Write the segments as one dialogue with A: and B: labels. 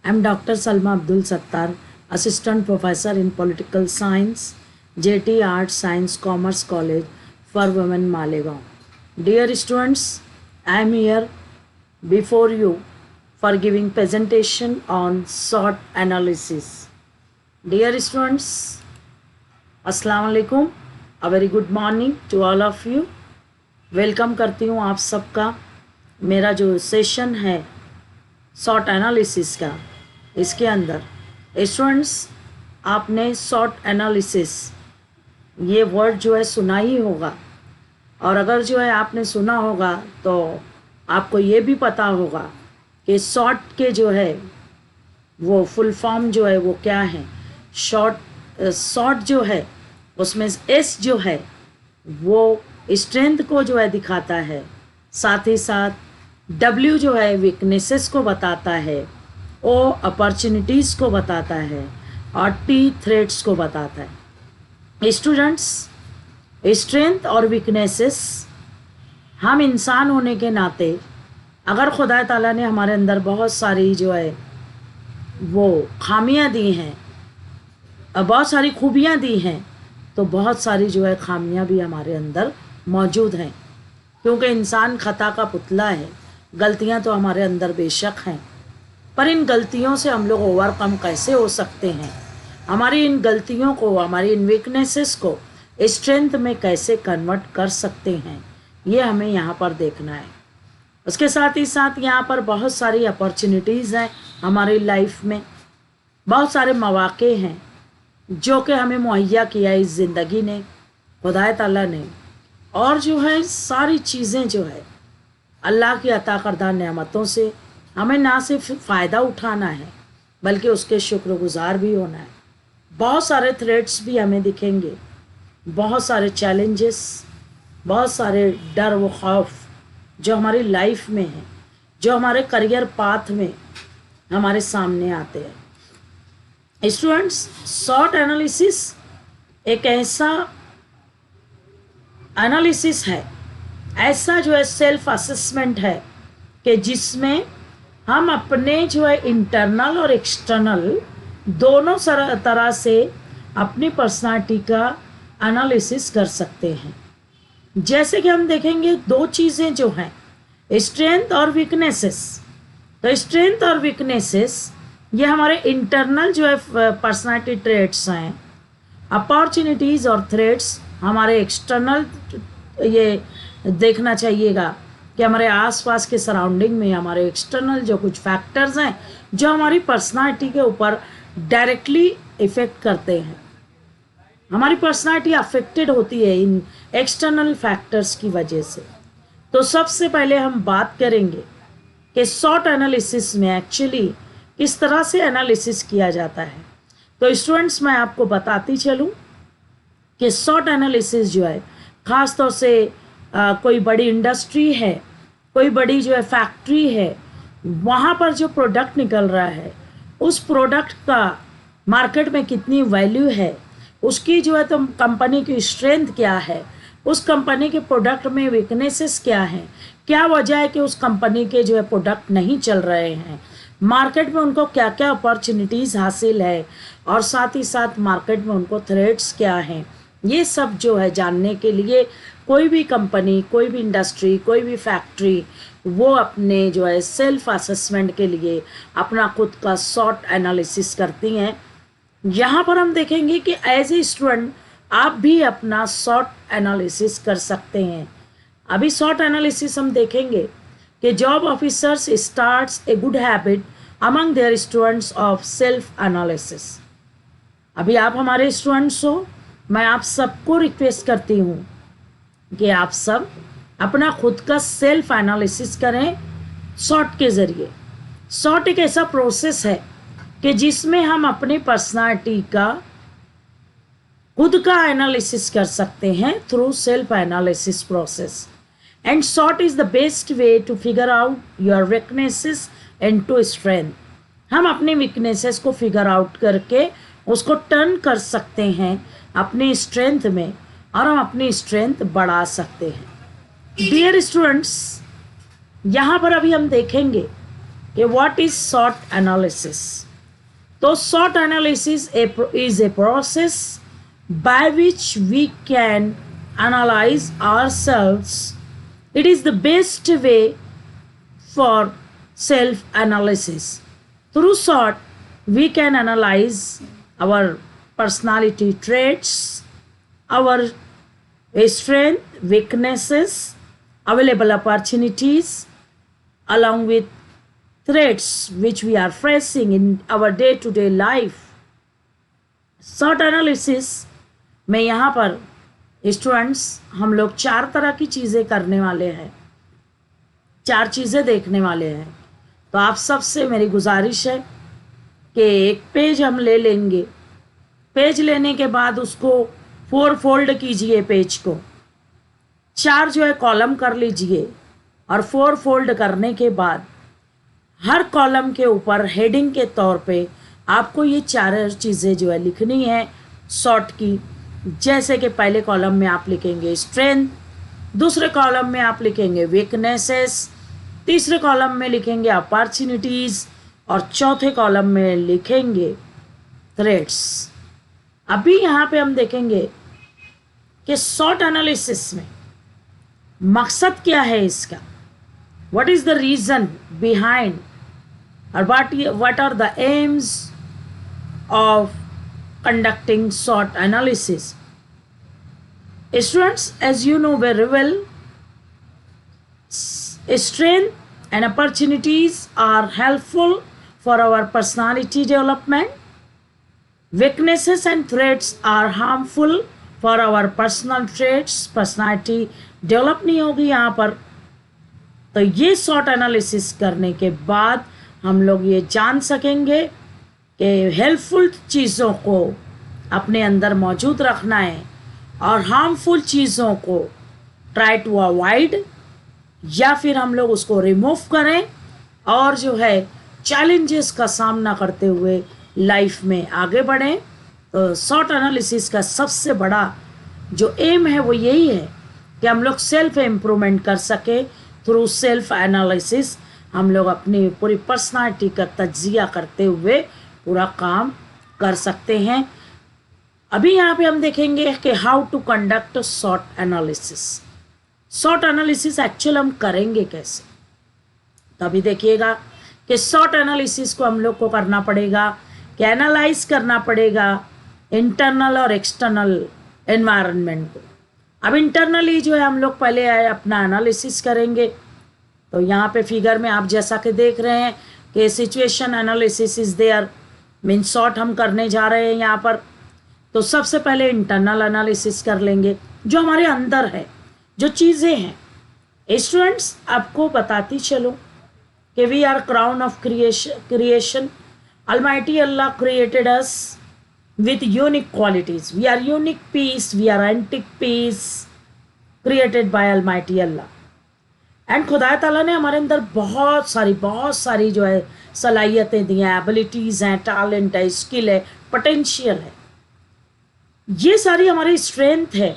A: I'm Dr. Salma Abdul Sattar, Assistant Professor in Political Science, JT Arts Science Commerce College for Women, Malegaon. Dear students, I am here before you for giving presentation on SWOT analysis. Dear students, Assalamu alaikum, a very good morning to all of you. Welcome करती हूँ आप सबका। मेरा जो session है SWOT analysis का, इसके अंदर स्टूडेंट्स आपने SWOT एनालिसिस ये वर्ड जो है सुना ही होगा, और अगर जो है आपने सुना होगा तो आपको ये भी पता होगा कि SWOT के जो है वो फुल फॉर्म जो है वो क्या है। SWOT जो है उसमें S जो है वो स्ट्रेंथ को जो है दिखाता है, साथ ही साथ W जो है वीकनेसेस को बताता है, O अपॉर्चुनिटीज़ को बताता है, और T थ्रेट्स को बताता है। स्टूडेंट्स, स्ट्रेंथ और वीकनेसेस हम इंसान होने के नाते, अगर खुदा ताला ने हमारे अंदर बहुत सारी जो है वो खामियां दी हैं, बहुत सारी खूबियां दी हैं, तो बहुत सारी जो है खामियां भी हमारे अंदर मौजूद हैं, क्योंकि इंसान खता का पुतला है। गलतियां तो हमारे अंदर बेशक हैं, पर इन गलतियों से हम लोग ओवरकम कैसे हो सकते हैं, हमारी इन गलतियों को, हमारी इन वीकनेसेस को स्ट्रेंथ में कैसे कन्वर्ट कर सकते हैं, ये हमें यहाँ पर देखना है। उसके साथ ही साथ यहाँ पर बहुत सारी अपॉर्चुनिटीज़ हैं हमारी लाइफ में, बहुत सारे मौक़े हैं जो कि हमें मुहैया किया इस ज़िंदगी ने, खुदा ताला ने, और जो है सारी चीज़ें जो है अल्लाह की अता करदा नेमतों से हमें ना सिर्फ फ़ायदा उठाना है बल्कि उसके शुक्रगुज़ार भी होना है। बहुत सारे थ्रेट्स भी हमें दिखेंगे, बहुत सारे चैलेंजेस, बहुत सारे डर व खौफ जो हमारी लाइफ में है, जो हमारे करियर पाथ में हमारे सामने आते हैं। स्टूडेंट्स, SWOT एनालिसिस एक ऐसा एनालिसिस है, ऐसा जो है सेल्फ असेसमेंट है कि जिसमें हम अपने जो है इंटरनल और एक्सटर्नल दोनों तरह से अपनी पर्सनालिटी का एनालिसिस कर सकते हैं। जैसे कि हम देखेंगे दो चीज़ें जो हैं, स्ट्रेंथ और वीकनेसेस। तो स्ट्रेंथ और वीकनेसेस ये हमारे इंटरनल जो है पर्सनालिटी ट्रेट्स हैं, अपॉर्चुनिटीज़ और थ्रेट्स हमारे एक्सटर्नल। ये देखना चाहिएगा कि हमारे आसपास के सराउंडिंग में हमारे एक्सटर्नल जो कुछ फैक्टर्स हैं जो हमारी पर्सनालिटी के ऊपर डायरेक्टली इफ़ेक्ट करते हैं। हमारी पर्सनालिटी अफेक्टेड होती है इन एक्सटर्नल फैक्टर्स की वजह से। तो सबसे पहले हम बात करेंगे कि SWOT एनालिसिस में एक्चुअली किस तरह से एनालिसिस किया जाता है। तो स्टूडेंट्स, मैं आपको बताती चलूँ कि SWOT एनालिसिस जो है ख़ास तौर से कोई बड़ी इंडस्ट्री है, कोई बड़ी जो है फैक्ट्री है, वहाँ पर जो प्रोडक्ट निकल रहा है उस प्रोडक्ट का मार्केट में कितनी वैल्यू है, उसकी जो है तो कंपनी की स्ट्रेंथ क्या है, उस कंपनी के प्रोडक्ट में वीकनेसेस क्या हैं, क्या वजह है कि उस कंपनी के जो है प्रोडक्ट नहीं चल रहे हैं, मार्केट में उनको क्या क्या अपॉर्चुनिटीज़ हासिल है, और साथ ही साथ मार्केट में उनको थ्रेट्स क्या हैं। ये सब जो है जानने के लिए कोई भी कंपनी, कोई भी इंडस्ट्री, कोई भी फैक्ट्री वो अपने जो है सेल्फ असेसमेंट के लिए अपना खुद का SWOT एनालिसिस करती हैं। यहाँ पर हम देखेंगे कि एज ए स्टूडेंट आप भी अपना SWOT एनालिसिस कर सकते हैं। अभी SWOT एनालिसिस हम देखेंगे कि job officers starts a good habit among their students of self analysis. अभी आप हमारे स्टूडेंट्स हो, मैं आप सबको रिक्वेस्ट करती हूँ कि आप सब अपना खुद का सेल्फ एनालिसिस करें SWOT के ज़रिए। SWOT एक ऐसा प्रोसेस है कि जिसमें हम अपनी पर्सनालिटी का खुद का एनालिसिस कर सकते हैं through self analysis process. And SWOT is the best way to figure out your weaknesses and to strength. हम अपने वीकनेसेस को फिगर आउट करके उसको टर्न कर सकते हैं अपनी स्ट्रेंथ में, और हम अपनी स्ट्रेंथ बढ़ा सकते हैं। डियर स्टूडेंट्स, यहाँ पर अभी हम देखेंगे कि व्हाट इज SWOT एनालिसिस। तो SWOT analysis is a process by which we can analyze ourselves. It is the best way for self analysis. Through SWOT, we can analyze our personality traits, our strength, weaknesses, available opportunities, along with threats which we are facing in our day to day life. SWOT analysis में यहाँ पर students हम लोग 4 तरह की चीज़ें करने वाले हैं, 4 चीज़ें देखने वाले हैं। तो आप सबसे मेरी गुजारिश है कि एक पेज हम ले लेंगे, पेज लेने के बाद उसको 4 फोल्ड कीजिए, पेज को 4 जो है कॉलम कर लीजिए, और 4 फोल्ड करने के बाद हर कॉलम के ऊपर हेडिंग के तौर पे आपको ये 4 चीज़ें जो है लिखनी है SWOT की। जैसे कि पहले कॉलम में आप लिखेंगे स्ट्रेंथ, दूसरे कॉलम में आप लिखेंगे वीकनेसेस, तीसरे कॉलम में लिखेंगे अपॉर्चुनिटीज़, और चौथे कॉलम में लिखेंगे थ्रेट्स। अभी यहाँ पे हम देखेंगे कि SWOT एनालिसिस में मकसद क्या है इसका, what is the reason behind, और what are the aims of conducting SWOT analysis. Students, as you know very well, strength and opportunities are helpful for our personality development. Weaknesses and threats are harmful for our personal traits. Personality develop नहीं होगी यहाँ पर। तो ये SWOT analysis करने के बाद हम लोग ये जान सकेंगे कि हेल्पफुल चीज़ों को अपने अंदर मौजूद रखना है और हार्मफुल चीज़ों को ट्राई टू अवॉइड, या फिर हम लोग उसको रिमूव करें और जो है चैलेंजेस का सामना करते हुए लाइफ में आगे बढ़ें। तो SWOT एनालिसिस का सबसे बड़ा जो एम है वो यही है कि हम लोग सेल्फ इम्प्रूवमेंट कर सके। थ्रू सेल्फ एनालिसिस हम लोग अपनी पूरी पर्सनालिटी का तज्जिया करते हुए पूरा काम कर सकते हैं। अभी यहाँ पे हम देखेंगे कि how to conduct SWOT analysis. SWOT analysis actual हम करेंगे कैसे, तो अभी देखिएगा कि SWOT एनालिसिस को हम लोग को करना पड़ेगा कि एनालाइज करना पड़ेगा इंटरनल और एक्सटर्नल एनवायरनमेंट को। अब इंटरनली जो है हम लोग पहले अपना एनालिसिस करेंगे। तो यहाँ पे फिगर में आप जैसा कि देख रहे हैं कि situation analysis is there, mean SWOT हम करने जा रहे हैं यहाँ पर। तो सबसे पहले इंटरनल एनालिसिस कर लेंगे, जो हमारे अंदर है, जो चीज़ें हैं। स्टूडेंट्स, आपको बताती चलो कि we are crown of creation. Almighty Allah created us with unique qualities. We are unique piece, we are antique piece created by Almighty Allah. And खुदा ताला ने हमारे अंदर बहुत सारी जो है सलाहियतें दी हैं, एबिलिटीज़ हैं, टैलेंट है, स्किल है, पोटेंशियल है। ये सारी हमारी स्ट्रेंथ है,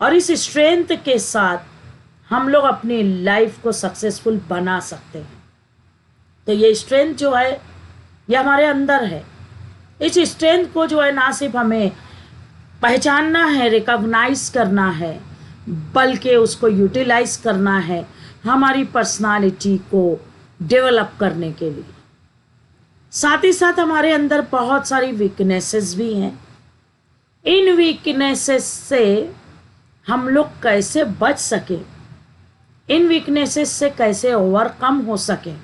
A: और इस स्ट्रेंथ के साथ हम लोग अपनी लाइफ को सक्सेसफुल बना सकते हैं। तो ये स्ट्रेंथ जो है ये हमारे अंदर है। इस स्ट्रेंथ को जो है ना सिर्फ हमें पहचानना है, रिकॉग्नाइज करना है, बल्कि उसको यूटिलाइज करना है हमारी पर्सनालिटी को डेवलप करने के लिए। साथ ही साथ हमारे अंदर बहुत सारी वीकनेसेस भी हैं। इन वीकनेसेस से हम लोग कैसे बच सकें, इन वीकनेसेस से कैसे ओवरकम हो सकें,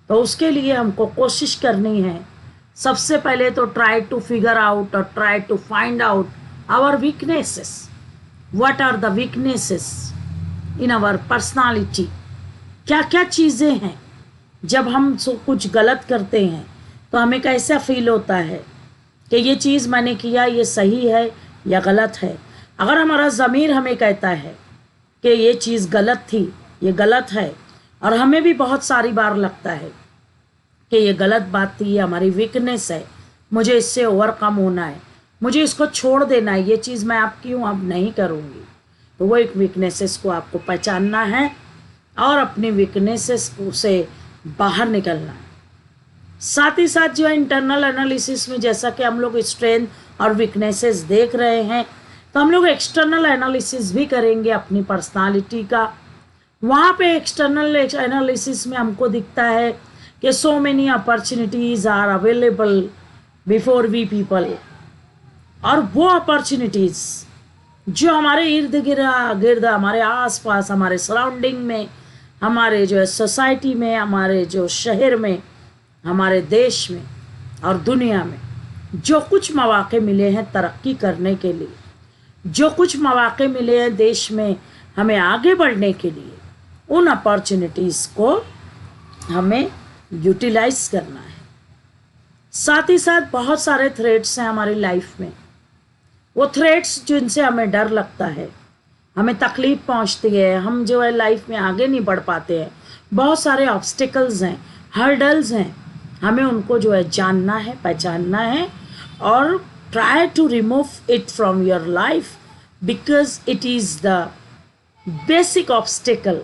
A: तो उसके लिए हमको कोशिश करनी है। सबसे पहले तो ट्राई टू फिगर आउट और try to find out our weaknesses. What are the weaknesses in our personality. क्या क्या चीज़ें हैं, जब हम कुछ गलत करते हैं तो हमें कैसा फील होता है कि ये चीज़ मैंने किया, ये सही है या गलत है। अगर हमारा ज़मीर हमें कहता है कि ये चीज़ गलत थी, ये गलत है, और हमें भी बहुत सारी बार लगता है कि ये गलत बात थी, ये हमारी वीकनेस है, मुझे इससे ओवरकम होना है, मुझे इसको छोड़ देना है, ये चीज़ मैं अब क्यों अब नहीं करूँगी। तो वो एक वीकनेसेस को आपको पहचानना है और अपनी वीकनेसेस से बाहर निकलना है। साथ ही साथ जो है इंटरनल एनालिसिस में जैसा कि हम लोग स्ट्रेंथ और वीकनेसेस देख रहे हैं, तो हम लोग एक्सटर्नल एनालिसिस भी करेंगे अपनी पर्सनालिटी का। वहाँ पे एक्सटर्नल एनालिसिस में हमको दिखता है कि so many opportunities are available before we people, और वो अपॉर्चुनिटीज़ जो हमारे इर्द गिर्द हमारे आसपास, हमारे सराउंडिंग में, हमारे जो है सोसाइटी में, हमारे जो शहर में, हमारे देश में और दुनिया में जो कुछ मौके मिले हैं तरक्की करने के लिए, जो कुछ मौके मिले हैं देश में हमें आगे बढ़ने के लिए, उन अपॉर्चुनिटीज़ को हमें यूटिलाइज करना है। साथ ही साथ बहुत सारे थ्रेट्स हैं हमारी लाइफ में, वो थ्रेट्स जिनसे हमें डर लगता है, हमें तकलीफ पहुंचती है, हम जो है लाइफ में आगे नहीं बढ़ पाते हैं, बहुत सारे ऑब्स्टिकल्स हैं, हर्डल्स हैं, हमें उनको जो है जानना है, पहचानना है और try to remove it from your life, because it is the basic obstacle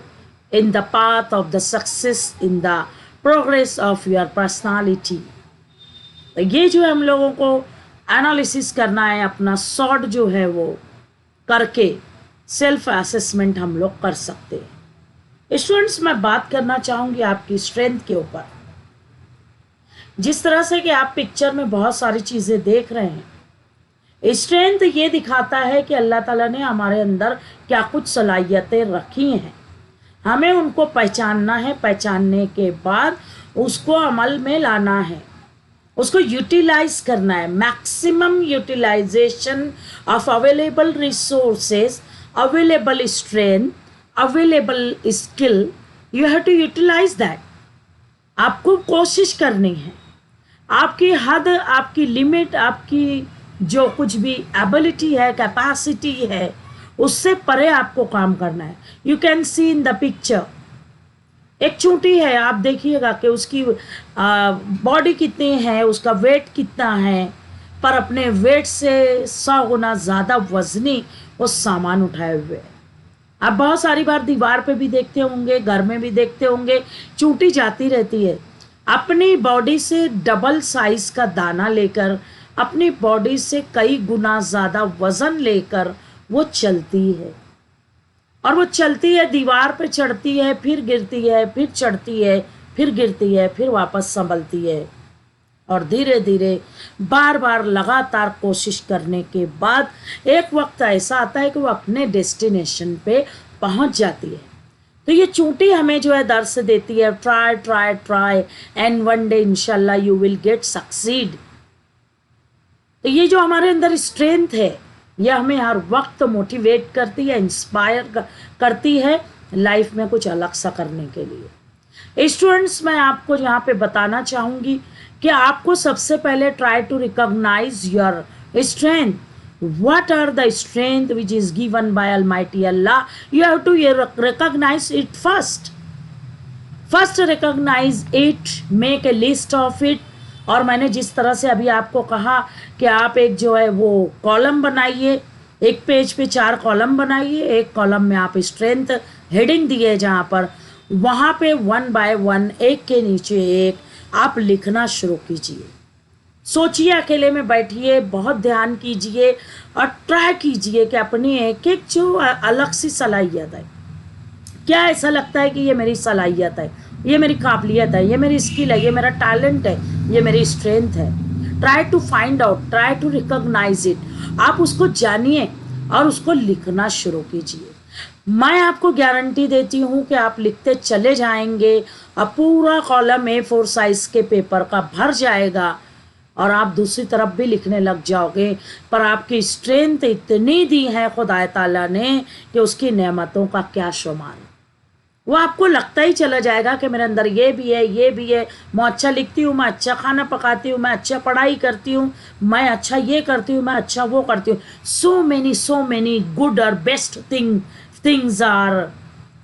A: in the path of the success, in the progress of your personality। तो ये जो है हम लोगों को एनालिसिस करना है, अपना सॉर्ट जो है वो करके सेल्फ असेसमेंट हम लोग कर सकते हैं। स्टूडेंट्स, मैं बात करना चाहूँगी आपकी स्ट्रेंथ के ऊपर। जिस तरह से कि आप पिक्चर में बहुत सारी चीज़ें देख रहे हैं, स्ट्रेंथ ये दिखाता है कि अल्लाह ताला ने हमारे अंदर क्या कुछ सलाहियतें रखी हैं, हमें उनको पहचानना है, पहचानने के बाद उसको अमल में लाना है, उसको यूटिलाइज करना है। Maximum utilisation of available resources, available strength, available skill, you have to utilise that. आपको कोशिश करनी है, आपकी हद, आपकी लिमिट, आपकी जो कुछ भी एबिलिटी है, कैपेसिटी है, उससे परे आपको काम करना है। You can see in the picture, एक चूंटी है, आप देखिएगा कि उसकी बॉडी कितनी है, उसका वेट कितना है, पर अपने वेट से 100 गुना ज़्यादा वजनी वो सामान उठाए हुए है। आप बहुत सारी बार दीवार पे भी देखते होंगे, घर में भी देखते होंगे, चूंटी जाती रहती है, अपनी बॉडी से डबल साइज का दाना लेकर, अपनी बॉडी से कई गुना ज़्यादा वज़न लेकर वो चलती है, और वो चलती है, दीवार पे चढ़ती है, फिर गिरती है, फिर चढ़ती है, फिर गिरती है, फिर वापस संभलती है, और धीरे धीरे बार बार लगातार कोशिश करने के बाद एक वक्त ऐसा आता है कि वो अपने डेस्टिनेशन पे पहुंच जाती है। तो ये चूंटी हमें जो है दर्द देती है, try try try and one day इंशाल्लाह यू विल गेट सक्सीड। तो ये जो हमारे अंदर स्ट्रेंथ है, यह हमें हर वक्त मोटिवेट करती है, इंस्पायर करती है लाइफ में कुछ अलग सा करने के लिए। स्टूडेंट्स, मैं आपको यहाँ पे बताना चाहूँगी कि आपको सबसे पहले try to recognise your strength. What are the strength which is given by Almighty Allah? You have to recognize it first. First recognize it, make a list of it। और मैंने जिस तरह से अभी आपको कहा कि आप एक जो है वो कॉलम बनाइए, एक पेज पे 4 कॉलम बनाइए, एक कॉलम में आप स्ट्रेंथ हेडिंग दिए जहाँ पर, वहाँ पे 1 बाय 1 एक के नीचे एक आप लिखना शुरू कीजिए। सोचिए, अकेले में बैठिए, बहुत ध्यान कीजिए और ट्राई कीजिए कि अपनी एक एक जो अलग सी सलाहियत है, क्या ऐसा लगता है कि ये मेरी सलाहियत है, ये मेरी काबिलियत है, ये मेरी स्किल है, ये मेरा टैलेंट है, ये मेरी स्ट्रेंथ है। Try to find out, try to recognise it. आप उसको जानिए और उसको लिखना शुरू कीजिए। मैं आपको गारंटी देती हूँ कि आप लिखते चले जाएंगे और पूरा कॉलम A4 साइज के पेपर का भर जाएगा और आप दूसरी तरफ भी लिखने लग जाओगे। पर आपकी स्ट्रेंथ इतनी दी है खुदा ताला ने कि उसकी नेमतों का क्या शुमार। वो आपको लगता ही चला जाएगा कि मेरे अंदर ये भी है, ये भी है, मैं अच्छा लिखती हूँ, मैं अच्छा खाना पकाती हूँ, मैं अच्छा पढ़ाई करती हूँ, मैं अच्छा ये करती हूँ, मैं अच्छा वो करती हूँ। सो मेनी गुड और best things are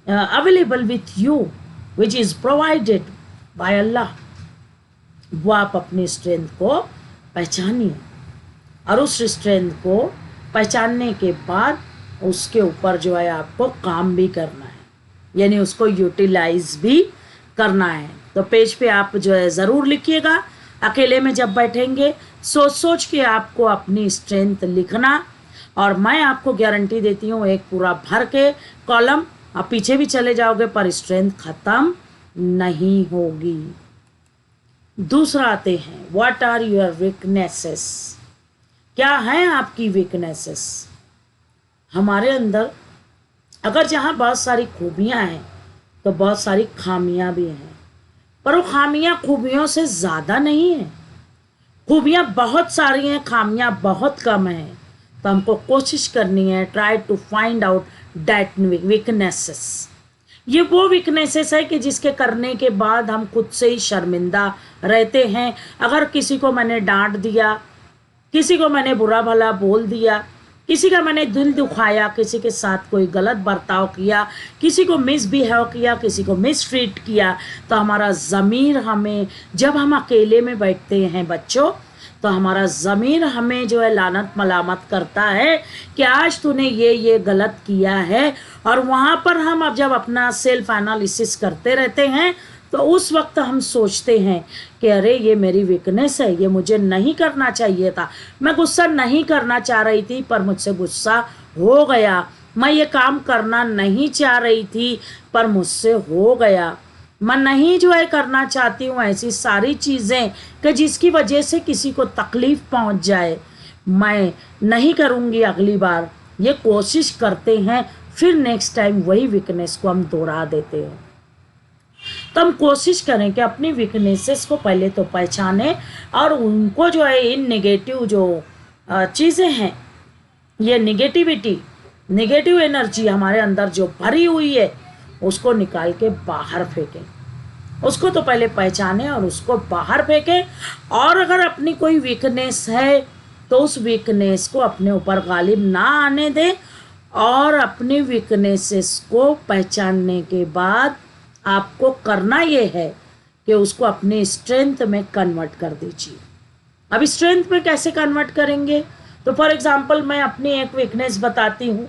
A: available with you which is provided by Allah. वो आप अपनी स्ट्रेंथ को पहचानिए और उस स्ट्रेंथ को पहचानने के बाद उसके ऊपर जो है आपको काम भी करना है, यानी उसको यूटिलाइज भी करना है। तो पेज पे आप जो है ज़रूर लिखिएगा। अकेले में जब बैठेंगे सोच सोच के आपको अपनी स्ट्रेंथ लिखना, और मैं आपको गारंटी देती हूँ एक पूरा भर के कॉलम, आप पीछे भी चले जाओगे पर स्ट्रेंथ खत्म नहीं होगी। दूसरा आते हैं, व्हाट आर योर वीकनेसेस, क्या हैं आपकी वीकनेसेस। हमारे अंदर अगर जहाँ बहुत सारी खूबियाँ हैं तो बहुत सारी खामियाँ भी हैं, पर वो खामियाँ खूबियों से ज़्यादा नहीं है। खूबियाँ बहुत सारी हैं, खामियाँ बहुत कम हैं। तो हमको कोशिश करनी है, try to find out that weaknesses. ये वो वीकनेसेस है कि जिसके करने के बाद हम खुद से ही शर्मिंदा रहते हैं। अगर किसी को मैंने डांट दिया, किसी को मैंने बुरा भला बोल दिया, किसी का मैंने दिल दुखाया, किसी के साथ कोई गलत बर्ताव किया, किसी को मिसबिहेव किया, किसी को मिसट्रीट किया, तो हमारा ज़मीर हमें, जब हम अकेले में बैठते हैं बच्चों, तो हमारा ज़मीर हमें जो है लानत मलामत करता है कि आज तूने ये गलत किया है। और वहाँ पर हम अब जब अपना सेल्फ एनालिसिस करते रहते हैं तो उस वक्त हम सोचते हैं कि अरे ये मेरी वीकनेस है, ये मुझे नहीं करना चाहिए था, मैं गुस्सा नहीं करना चाह रही थी पर मुझसे गुस्सा हो गया, मैं ये काम करना नहीं चाह रही थी पर मुझसे हो गया, मैं नहीं जो है करना चाहती हूँ ऐसी सारी चीज़ें कि जिसकी वजह से किसी को तकलीफ़ पहुँच जाए, मैं नहीं करूँगी अगली बार। ये कोशिश करते हैं, फिर नेक्स्ट टाइम वही वीकनेस को हम दोहरा देते हैं। तो हम कोशिश करें कि अपनी वीकनेसेस को पहले तो पहचानें और उनको जो है इन नेगेटिव जो चीज़ें हैं, ये नेगेटिविटी, नेगेटिव एनर्जी हमारे अंदर जो भरी हुई है उसको निकाल के बाहर फेंकें। उसको तो पहले पहचानें और उसको बाहर फेंकें। और अगर अपनी कोई वीकनेस है तो उस वीकनेस को अपने ऊपर गालिब ना आने दें, और अपनी वीकनेसेस को पहचानने के बाद आपको करना ये है कि उसको अपनी स्ट्रेंथ में कन्वर्ट कर दीजिए। अब स्ट्रेंथ में कैसे कन्वर्ट करेंगे, तो फॉर एग्जांपल मैं अपनी एक वीकनेस बताती हूँ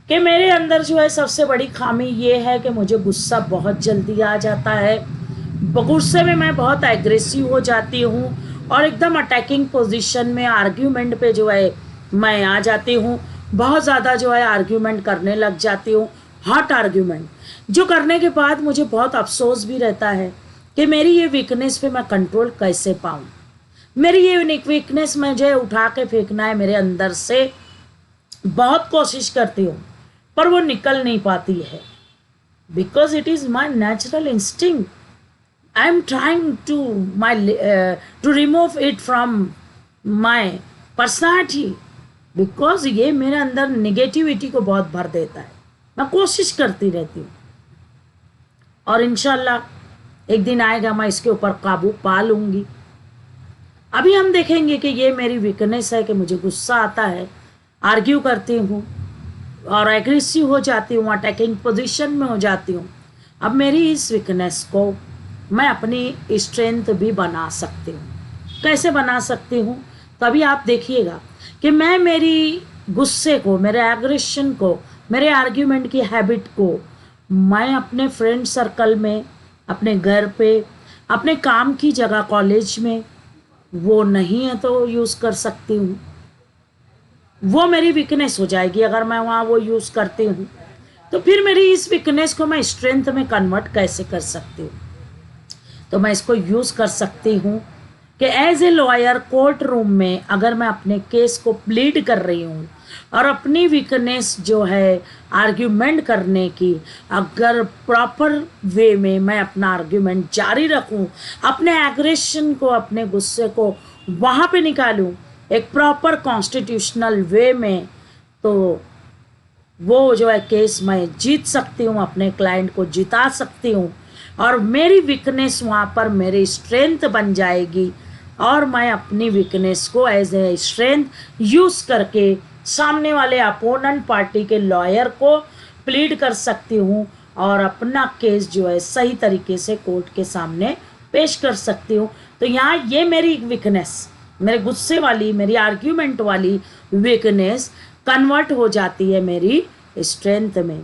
A: कि मेरे अंदर जो है सबसे बड़ी खामी ये है कि मुझे गुस्सा बहुत जल्दी आ जाता है। गुस्से में मैं बहुत एग्रेसिव हो जाती हूँ और एकदम अटैकिंग पोजीशन में आर्ग्यूमेंट पे जो है मैं आ जाती हूँ। बहुत ज़्यादा जो है आर्ग्यूमेंट करने लग जाती हूँ, हॉट आर्ग्यूमेंट, जो करने के बाद मुझे बहुत अफसोस भी रहता है कि मेरी ये वीकनेस पे मैं कंट्रोल कैसे पाऊँ। मेरी ये वीकनेस मुझे उठा के फेंकना है मेरे अंदर से, बहुत कोशिश करती हूँ पर वो निकल नहीं पाती है, because it is my natural instinct. I am trying to remove it from my personality, because ये मेरे अंदर निगेटिविटी को बहुत भर देता है। मैं कोशिश करती रहती हूँ और इंशाल्लाह एक दिन आएगा मैं इसके ऊपर काबू पा लूँगी। अभी हम देखेंगे कि ये मेरी वीकनेस है कि मुझे गुस्सा आता है, आर्ग्यू करती हूँ और एग्रेसिव हो जाती हूँ, अटैकिंग पोजीशन में हो जाती हूँ। अब मेरी इस वीकनेस को मैं अपनी स्ट्रेंथ भी बना सकती हूँ। कैसे बना सकती हूँ, तभी आप देखिएगा कि मैं मेरी गुस्से को, मेरे एग्रेशन को, मेरे आर्ग्यूमेंट की हैबिट को मैं अपने फ्रेंड सर्कल में, अपने घर पे, अपने काम की जगह कॉलेज में, वो नहीं है तो यूज़ कर सकती हूँ। वो मेरी वीकनेस हो जाएगी अगर मैं वहाँ वो यूज़ करती हूँ। तो फिर मेरी इस वीकनेस को मैं स्ट्रेंथ में कन्वर्ट कैसे कर सकती हूँ, तो मैं इसको यूज़ कर सकती हूँ कि as a lawyer court room में अगर मैं अपने केस को प्लीड कर रही हूँ और अपनी वीकनेस जो है आर्ग्यूमेंट करने की, अगर प्रॉपर वे में मैं अपना आर्ग्यूमेंट जारी रखूँ, अपने एग्रेशन को, अपने गुस्से को वहाँ पे निकालूँ एक प्रॉपर कॉन्स्टिट्यूशनल वे में, तो वो जो है केस मैं जीत सकती हूँ, अपने क्लाइंट को जिता सकती हूँ और मेरी वीकनेस वहाँ पर मेरी स्ट्रेंथ बन जाएगी और मैं अपनी वीकनेस को एज ए स्ट्रेंथ यूज़ करके सामने वाले अपोनेंट पार्टी के लॉयर को प्लीड कर सकती हूँ और अपना केस जो है सही तरीके से कोर्ट के सामने पेश कर सकती हूँ। तो यहाँ ये मेरी वीकनेस, मेरे गुस्से वाली, मेरी आर्ग्यूमेंट वाली वीकनेस कन्वर्ट हो जाती है मेरी स्ट्रेंथ में।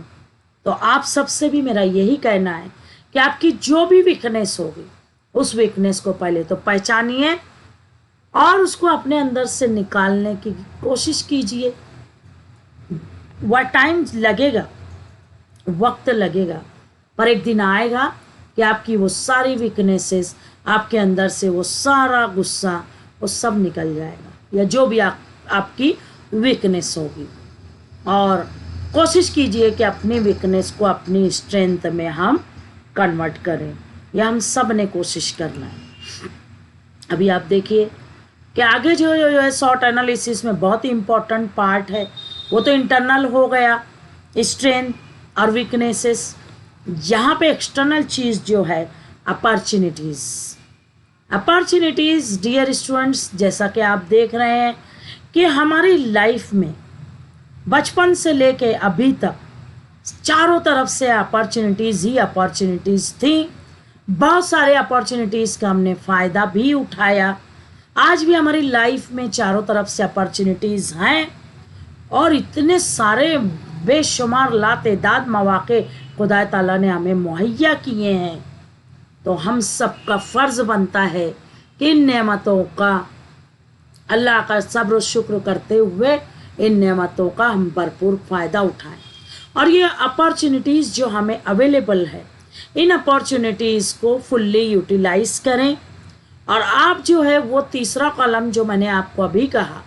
A: तो आप सबसे भी मेरा यही कहना है कि आपकी जो भी वीकनेस होगी उस वीकनेस को पहले तो पहचानिए और उसको अपने अंदर से निकालने की कोशिश कीजिए। वह टाइम लगेगा, वक्त लगेगा, पर एक दिन आएगा कि आपकी वो सारी वीकनेसेस, आपके अंदर से वो सारा गुस्सा, वो सब निकल जाएगा, या जो भी आपकी वीकनेस होगी। और कोशिश कीजिए कि अपनी वीकनेस को अपनी स्ट्रेंथ में हम कन्वर्ट करें। यह हम सब ने कोशिश करना है। अभी आप देखिए कि आगे जो है शॉर्ट एनालिसिस में बहुत ही इम्पोर्टेंट पार्ट है, वो तो इंटरनल हो गया, स्ट्रेंथ और वीकनेसेस। यहाँ पे एक्सटर्नल चीज़ जो है अपॉर्चुनिटीज़। अपॉर्चुनिटीज़ डियर स्टूडेंट्स, जैसा कि आप देख रहे हैं कि हमारी लाइफ में बचपन से लेके अभी तक चारों तरफ से अपॉर्चुनिटीज़ ही अपॉर्चुनिटीज़ थी। बहुत सारे अपॉर्चुनिटीज़ का हमने फ़ायदा भी उठाया। आज भी हमारी लाइफ में चारों तरफ से अपॉर्चुनिटीज़ हैं और इतने सारे बेशुमार लातेदाद मौके खुदा ताला ने हमें मुहैया किए हैं। तो हम सबका फ़र्ज़ बनता है कि इन नेमतों का, अल्लाह का सब्र शुक्र करते हुए इन नेमतों का हम भरपूर फ़ायदा उठाएं। और ये अपॉर्चुनिटीज़ जो हमें अवेलेबल है, इन अपॉर्चुनिटीज़ को फुल्ली यूटिलाइज करें। और आप जो है वो तीसरा कॉलम जो मैंने आपको अभी कहा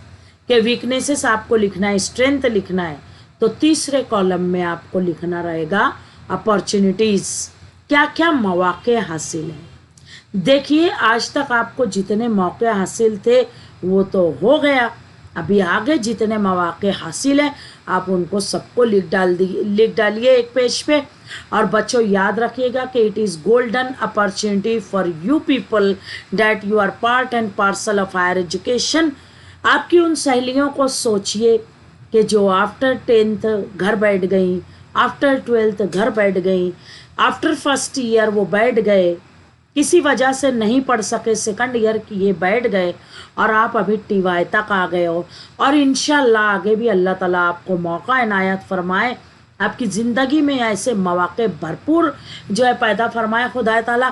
A: कि वीकनेसेस आपको लिखना है, स्ट्रेंथ लिखना है, तो तीसरे कॉलम में आपको लिखना रहेगा अपॉर्चुनिटीज़, क्या क्या मौके हासिल हैं। देखिए आज तक आपको जितने मौके हासिल थे वो तो हो गया, अभी आगे जितने मौके हासिल हैं आप उनको सबको लिख डालिए एक पेज पे। और बच्चों याद रखिएगा कि it is golden opportunity for you people that you are part and parcel of higher education. आपकी उन सहेलियों को सोचिए कि जो आफ्टर 10th घर बैठ गई, आफ्टर 12th घर बैठ गई, आफ्टर फर्स्ट ईयर वो बैठ गए, किसी वजह से नहीं पढ़ सके, सेकंड ईयर की ये बैठ गए और आप अभी टीवाई तक आ गए हो। और इंशाल्लाह आगे भी अल्लाह ताला आपको मौका इनायत फरमाए, आपकी ज़िंदगी में ऐसे मौके भरपूर जो है पैदा फरमाए खुदा ताला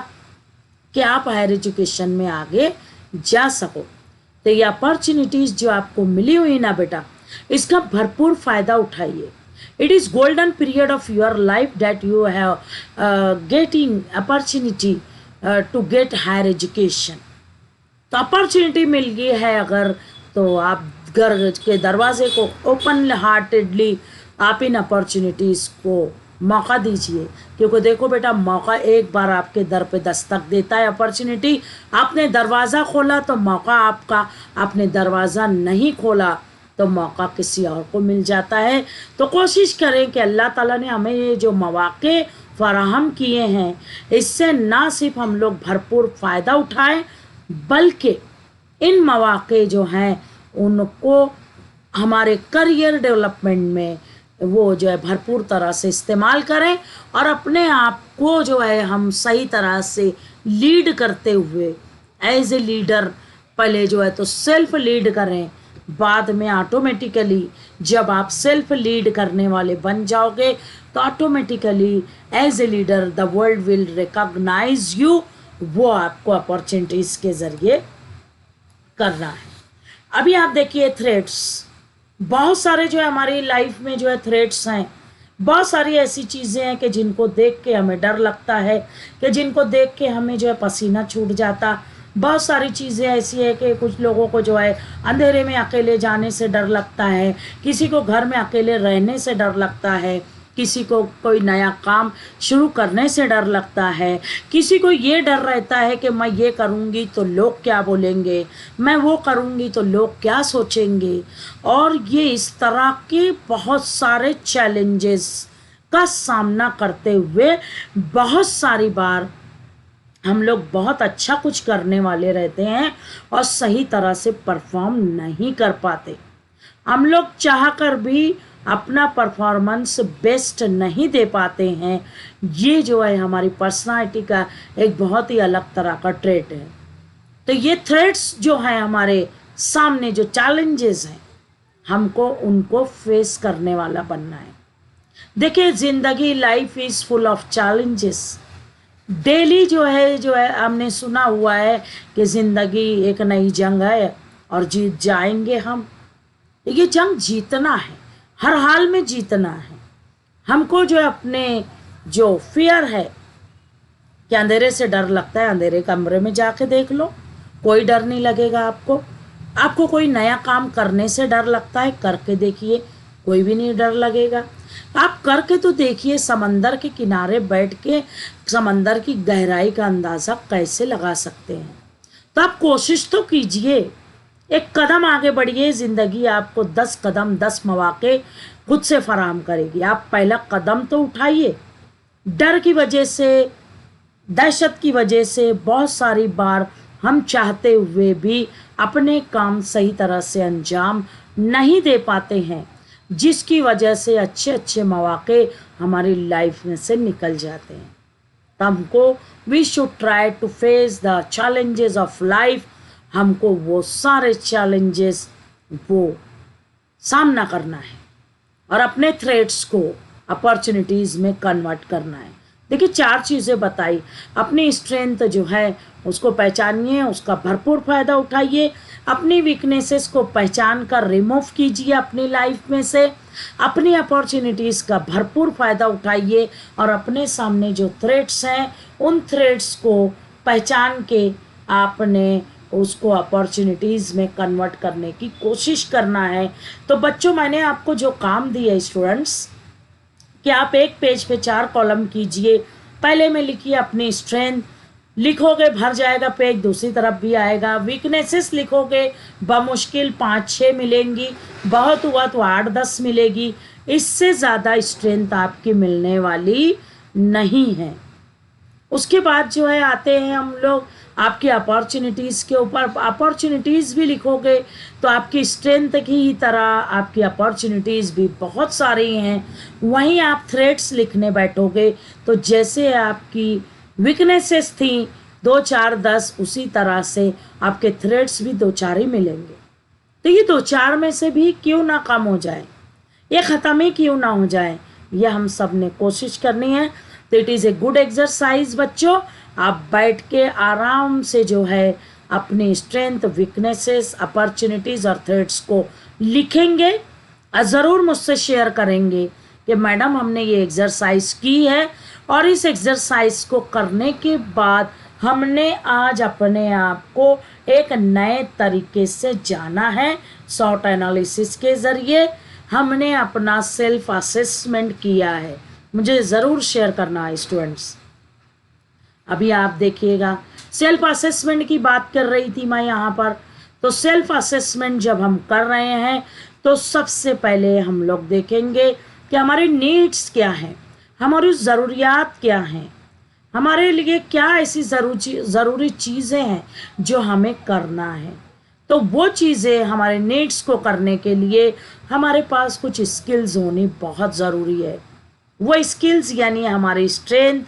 A: कि आप हायर एजुकेशन में आगे जा सको। तो ये अपॉर्चुनिटीज़ जो आपको मिली हुई ना बेटा, इसका भरपूर फ़ायदा उठाइए। It is golden period of your life that you have getting opportunity to get higher education। तो अपॉर्चुनिटी मिल गई है अगर, तो आप घर के दरवाजे को ओपन हार्टेडली आप इन अपॉर्चुनिटीज़ को मौका दीजिए। क्योंकि देखो बेटा, मौका एक बार आपके दर पे दस्तक देता है। अपॉर्चुनिटी, आपने दरवाज़ा खोला तो मौका आपका, आपने दरवाज़ा नहीं खोला तो मौका किसी और को मिल जाता है। तो कोशिश करें कि अल्लाह ताला ने हमें ये जो मौके फराहम किए हैं, इससे ना सिर्फ हम लोग भरपूर फ़ायदा उठाएं, बल्कि इन मौके जो हैं उनको हमारे करियर डेवलपमेंट में वो जो है भरपूर तरह से इस्तेमाल करें और अपने आप को जो है हम सही तरह से लीड करते हुए एज ए लीडर पहले जो है तो सेल्फ लीड करें। बाद में ऑटोमेटिकली जब आप सेल्फ लीड करने वाले बन जाओगे तो automatically as a leader the world will recognise you. वो आपको अपॉर्चुनिटीज़ के ज़रिए करना है। अभी आप देखिए थ्रेट्स, बहुत सारे जो है हमारी लाइफ में जो है थ्रेट्स हैं। बहुत सारी ऐसी चीज़ें हैं कि जिनको देख के हमें डर लगता है, कि जिनको देख के हमें जो है पसीना छूट जाता। बहुत सारी चीज़ें ऐसी है कि कुछ लोगों को जो है अंधेरे में अकेले जाने से डर लगता है, किसी को घर में अकेले रहने से डर लगता है, किसी को कोई नया काम शुरू करने से डर लगता है, किसी को ये डर रहता है कि मैं ये करूँगी तो लोग क्या बोलेंगे, मैं वो करूँगी तो लोग क्या सोचेंगे। और ये इस तरह के बहुत सारे चैलेंजेस का सामना करते हुए बहुत सारी बार हम लोग बहुत अच्छा कुछ करने वाले रहते हैं और सही तरह से परफॉर्म नहीं कर पाते। हम लोग चाह कर भी अपना परफॉर्मेंस बेस्ट नहीं दे पाते हैं। ये जो है हमारी पर्सनालिटी का एक बहुत ही अलग तरह का ट्रेट है। तो ये थ्रेट्स जो हैं हमारे सामने, जो चैलेंजेस हैं, हमको उनको फेस करने वाला बनना है। देखिए ज़िंदगी, life is full of challenges. Daily जो है हमने सुना हुआ है कि ज़िंदगी एक नई जंग है और जीत जाएंगे हम। ये जंग जीतना है, हर हाल में जीतना है। हमको जो है अपने जो फियर है कि अंधेरे से डर लगता है, अंधेरे कमरे में जाके देख लो, कोई डर नहीं लगेगा आपको। आपको कोई नया काम करने से डर लगता है, करके देखिए, कोई भी नहीं डर लगेगा। आप करके तो देखिए, समंदर के किनारे बैठ के समंदर की गहराई का अंदाज़ा कैसे लगा सकते हैं। तो आप कोशिश तो कीजिए, एक कदम आगे बढ़िए। ज़िंदगी आपको 10 कदम 10 मौके खुद से फराहम करेगी। आप पहला कदम तो उठाइए। डर की वजह से, दहशत की वजह से बहुत सारी बार हम चाहते हुए भी अपने काम सही तरह से अंजाम नहीं दे पाते हैं, जिसकी वजह से अच्छे अच्छे मौके हमारी लाइफ में से निकल जाते हैं। तो हमको we should try to face the challenges of life. हमको वो सारे चैलेंजेस वो सामना करना है और अपने थ्रेट्स को अपॉर्चुनिटीज़ में कन्वर्ट करना है। देखिए, 4 चीज़ें बताई। अपनी स्ट्रेंथ जो है उसको पहचानिए, उसका भरपूर फ़ायदा उठाइए। अपनी वीकनेसेस को पहचान कर रिमूव कीजिए अपनी लाइफ में से। अपनी अपॉर्चुनिटीज़ का भरपूर फ़ायदा उठाइए और अपने सामने जो थ्रेट्स हैं उन थ्रेट्स को पहचान के आपने उसको अपॉर्चुनिटीज़ में कन्वर्ट करने की कोशिश करना है। तो बच्चों, मैंने आपको जो काम दिया स्टूडेंट्स, कि आप एक पेज पे 4 कॉलम कीजिए। पहले में लिखिए अपनी स्ट्रेंथ, लिखोगे भर जाएगा पेज, दूसरी तरफ भी आएगा। वीकनेसेस लिखोगे, बमुश्किल 5-6 मिलेंगी, बहुत हुआ तो 8-10 मिलेगी। इससे ज़्यादा स्ट्रेंथ आपकी मिलने वाली नहीं है। उसके बाद जो है आते हैं हम लोग आपकी अपॉर्चुनिटीज़ के ऊपर। अपॉर्चुनिटीज़ भी लिखोगे तो आपकी स्ट्रेंथ की ही तरह आपकी अपॉर्चुनिटीज़ भी बहुत सारी हैं। वहीं आप थ्रेट्स लिखने बैठोगे तो जैसे आपकी वीकनेसेस थी 2, 4, 10, उसी तरह से आपके थ्रेट्स भी 2, 4 ही मिलेंगे। तो ये 2, 4 में से भी क्यों ना कम हो जाए, ये ख़त्म ही क्यों ना हो जाए, ये हम सब ने कोशिश करनी है। तो it is a good exercise बच्चों। आप बैठ के आराम से जो है अपनी स्ट्रेंथ, वीकनेसेस, अपॉर्चुनिटीज़ और थ्रेट्स को लिखेंगे और ज़रूर मुझसे शेयर करेंगे कि मैडम हमने ये एक्सरसाइज की है और इस एक्सरसाइज को करने के बाद हमने आज अपने आप को एक नए तरीके से जाना है। शॉर्ट एनालिसिस के ज़रिए हमने अपना सेल्फ असेसमेंट किया है। मुझे ज़रूर शेयर करना है स्टूडेंट्स। अभी आप देखिएगा, सेल्फ असेसमेंट की बात कर रही थी मैं यहाँ पर। तो सेल्फ असेसमेंट जब हम कर रहे हैं तो सबसे पहले हम लोग देखेंगे कि हमारे नीड्स क्या हैं, हमारी ज़रूरियात क्या हैं, हमारे लिए क्या ऐसी ज़रूरी चीज़ें हैं जो हमें करना है। तो वो चीज़ें, हमारे नीड्स को करने के लिए हमारे पास कुछ स्किल्स होनी बहुत ज़रूरी है। वो स्किल्स यानी हमारी स्ट्रेंथ,